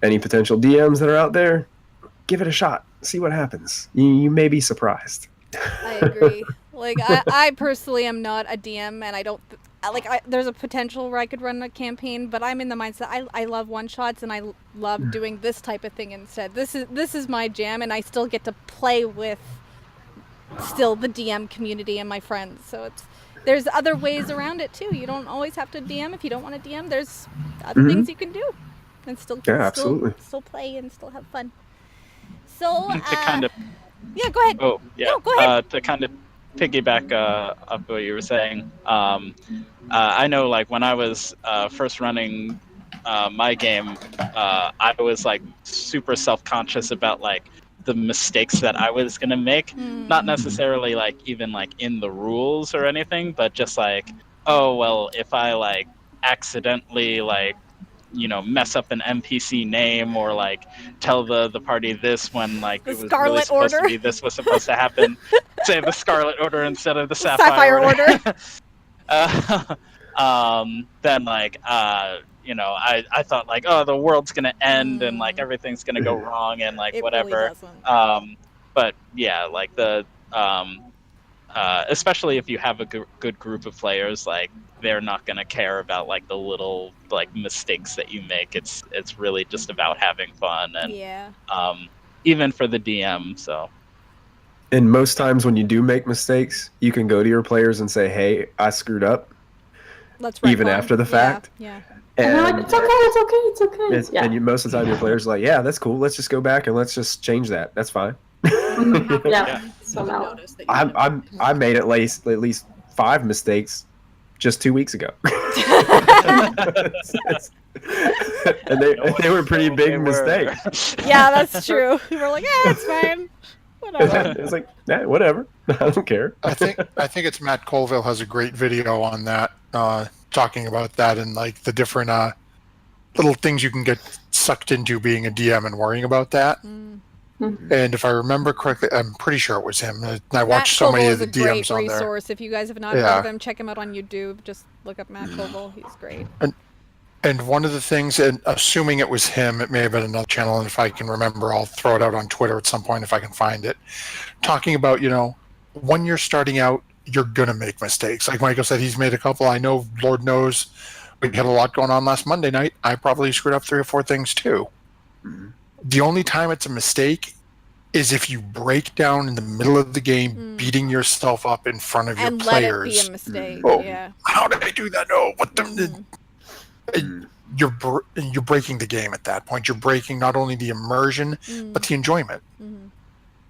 any potential DMs that are out there, give it a shot. See what happens. You may be surprised. I agree. Like I personally am not a DM, and I don't there's a potential where I could run a campaign, but I'm in the mindset I love one shots, and I love doing this type of thing instead. This is my jam, and I still get to play with still the DM community and my friends. So there's other ways around it too. You don't always have to DM if you don't want to DM. There's other things you can do and still play and still have fun. So to kind of yeah, go ahead. Oh yeah, no, go ahead. To kind of piggyback up what you were saying. I know, like when I was first running my game, I was like super self-conscious about like the mistakes that I was gonna make. Not necessarily like even like in the rules or anything, but just like, oh well, if I like accidentally like, you know, mess up an NPC name or like tell the party this when like the it was Scarlet really supposed Order. to be this was supposed to happen. Say the Scarlet Order instead of the Sapphire Order. Then like you know, I thought like, oh, the world's gonna end and like everything's gonna go wrong and like It whatever. Really But yeah, like the especially if you have a good group of players, like they're not gonna care about like the little like mistakes that you make. It's really just about having fun and even for the DM. So. And most times when you do make mistakes, you can go to your players and say, hey, I screwed up. Let's even retcon. after the fact. Yeah. And they're like, it's okay. And most of the time your players are like, yeah, that's cool. Let's just go back and let's just change that. That's fine. Yeah. Somehow. Notice that you I made at least 5 mistakes just 2 weeks ago. And they were pretty big mistakes. Yeah, that's true. We were like, it's fine. Whatever. It's like, whatever. I don't care. I think it's Matt Colville has a great video on that, talking about that and like the different little things you can get sucked into being a DM and worrying about that. And if I remember correctly, I'm pretty sure it was him. I watched so many of the DMs on there. Resource. If you guys have not heard of him, check him out on YouTube. Just look up Matt Colville. He's great. And one of the things, and assuming it was him, it may have been another channel, and if I can remember, I'll throw it out on Twitter at some point if I can find it, talking about, when you're starting out, you're going to make mistakes. Like Michael said, he's made a couple. I know, Lord knows, we had a lot going on last Monday night. I probably screwed up 3 or 4 things too. The only time it's a mistake is if you break down in the middle of the game, beating yourself up in front of your players. And let it be a mistake. Oh, yeah. How did I do that? No, what the... You're breaking the game at that point. You're breaking not only the immersion, but the enjoyment.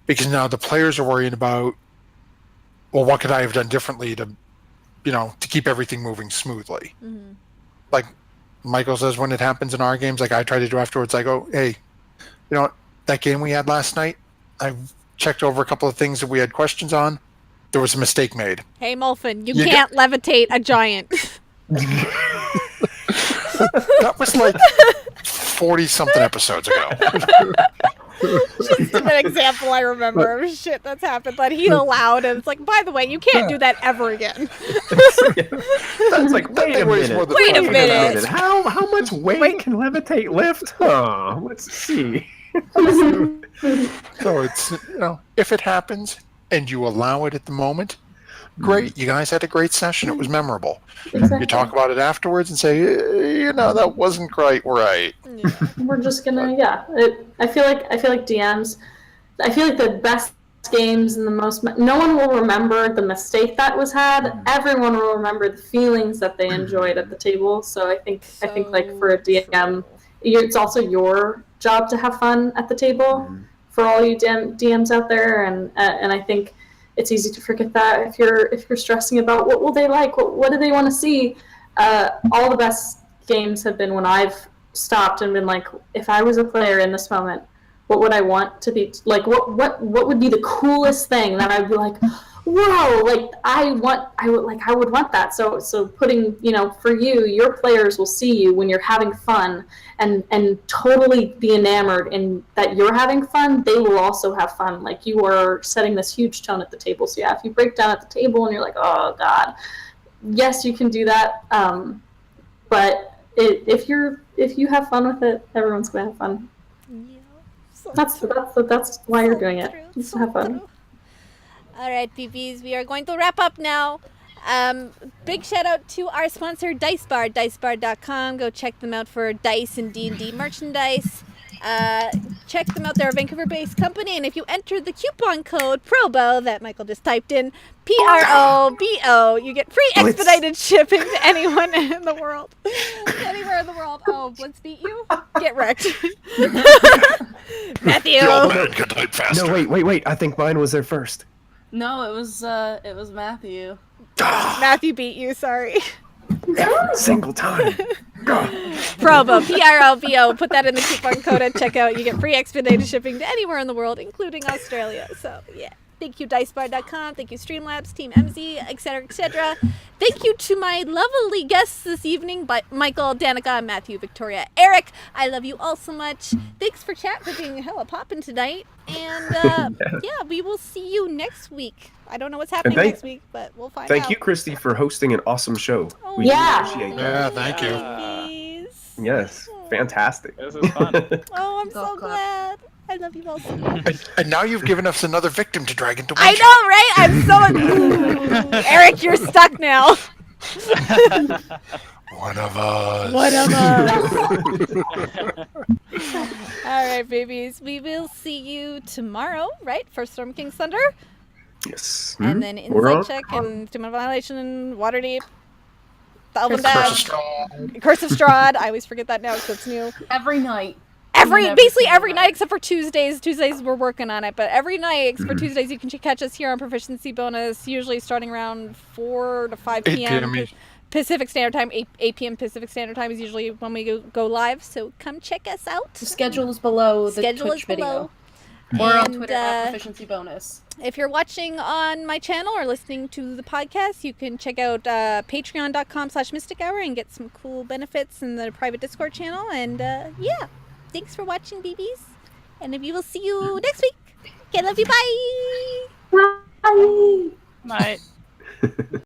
Because now the players are worrying about, well, what could I have done differently to keep everything moving smoothly? Like Michael says, when it happens in our games, like I try to do afterwards, I go, hey, you know what? That game we had last night, I checked over a couple of things that we had questions on. There was a mistake made. Hey, Molfin, you can't levitate a giant. That was like 40-something episodes ago. Just an example I remember of shit that's happened that he allowed, and it's like, by the way, you can't do that ever again. That's like, wait a minute. How much weight can levitate lift? Let's see. So it's, if it happens and you allow it at the moment, great. You guys had a great session. It was memorable. Exactly. You talk about it afterwards and say, that wasn't quite right. Yeah. We're just gonna, I feel like DMs, I feel like the best games and the most, no one will remember the mistake that was had. Everyone will remember the feelings that they enjoyed at the table. So I think like for a DM, it's also your job to have fun at the table for all you DMs out there. And I think it's easy to forget that if you're stressing about what will they like, what do they want to see. All the best games have been when I've stopped and been like, if I was a player in this moment, what would I want to be like? What would be the coolest thing that I'd be like, whoa, like I would want that. So putting, for you, your players will see you when you're having fun and totally be enamored in that you're having fun. They will also have fun. Like you are setting this huge tone at the table. So yeah, if you break down at the table and you're like, oh God, yes, you can do that. But if you have fun with it, everyone's going to have fun. Yeah. So That's why you're doing it. Just have fun. All right, PPs, we are going to wrap up now. Big shout out to our sponsor, Dice Bar, dicebar.com. Go check them out for dice and D&D merchandise. Check them out. They're a Vancouver-based company, and if you enter the coupon code PROBO that Michael just typed in, PROBO, you get free expedited shipping to anyone in the world. Anywhere in the world. Oh, Blitz beat you? Get wrecked. Matthew. No, wait. I think mine was there first. No, it was Matthew. Matthew beat you, sorry. Every single time. Probo, PROBO. Put that in the coupon code at checkout. You get free expedited shipping to anywhere in the world, including Australia. So, yeah. Thank you, dicebar.com. Thank you, Streamlabs, Team MZ, etc., etc. Thank you to my lovely guests this evening, Michael, Danica, Matthew, Victoria, Eric. I love you all so much. Thanks for being hella poppin' tonight. And, yeah, we will see you next week. I don't know what's happening next week, but we'll find out. Thank you, Kristy, for hosting an awesome show. Oh, we appreciate that. Yeah, thank you. Yes, fantastic. This is fun. Oh, I'm so glad. I love you all so much. And now you've given us another victim to drag into I know, right? I'm so... Eric, you're stuck now. One of us. All right, babies. We will see you tomorrow, right? For Storm King's Thunder. Yes. And then Insight Check and Doom of Annihilation and Waterdeep. Delvin Curse Dash, Curse of Strahd. I always forget that now because it's new. Every night. Basically every night except for Tuesdays. Tuesdays we're working on it, but every night except for Tuesdays you can catch us here on Proficiency Bonus, usually starting around 4 to 5 p.m. Pacific Standard Time. 8 p.m. Pacific Standard Time is usually when we go live, so come check us out. The schedule is below the Twitch video. Or on Twitter at Proficiency Bonus. If you're watching on my channel or listening to the podcast, you can check out patreon.com/MysticHour and get some cool benefits in the private Discord channel. And yeah, thanks for watching, BBs. And we will see you next week. Okay, love you. Bye. Bye. Night.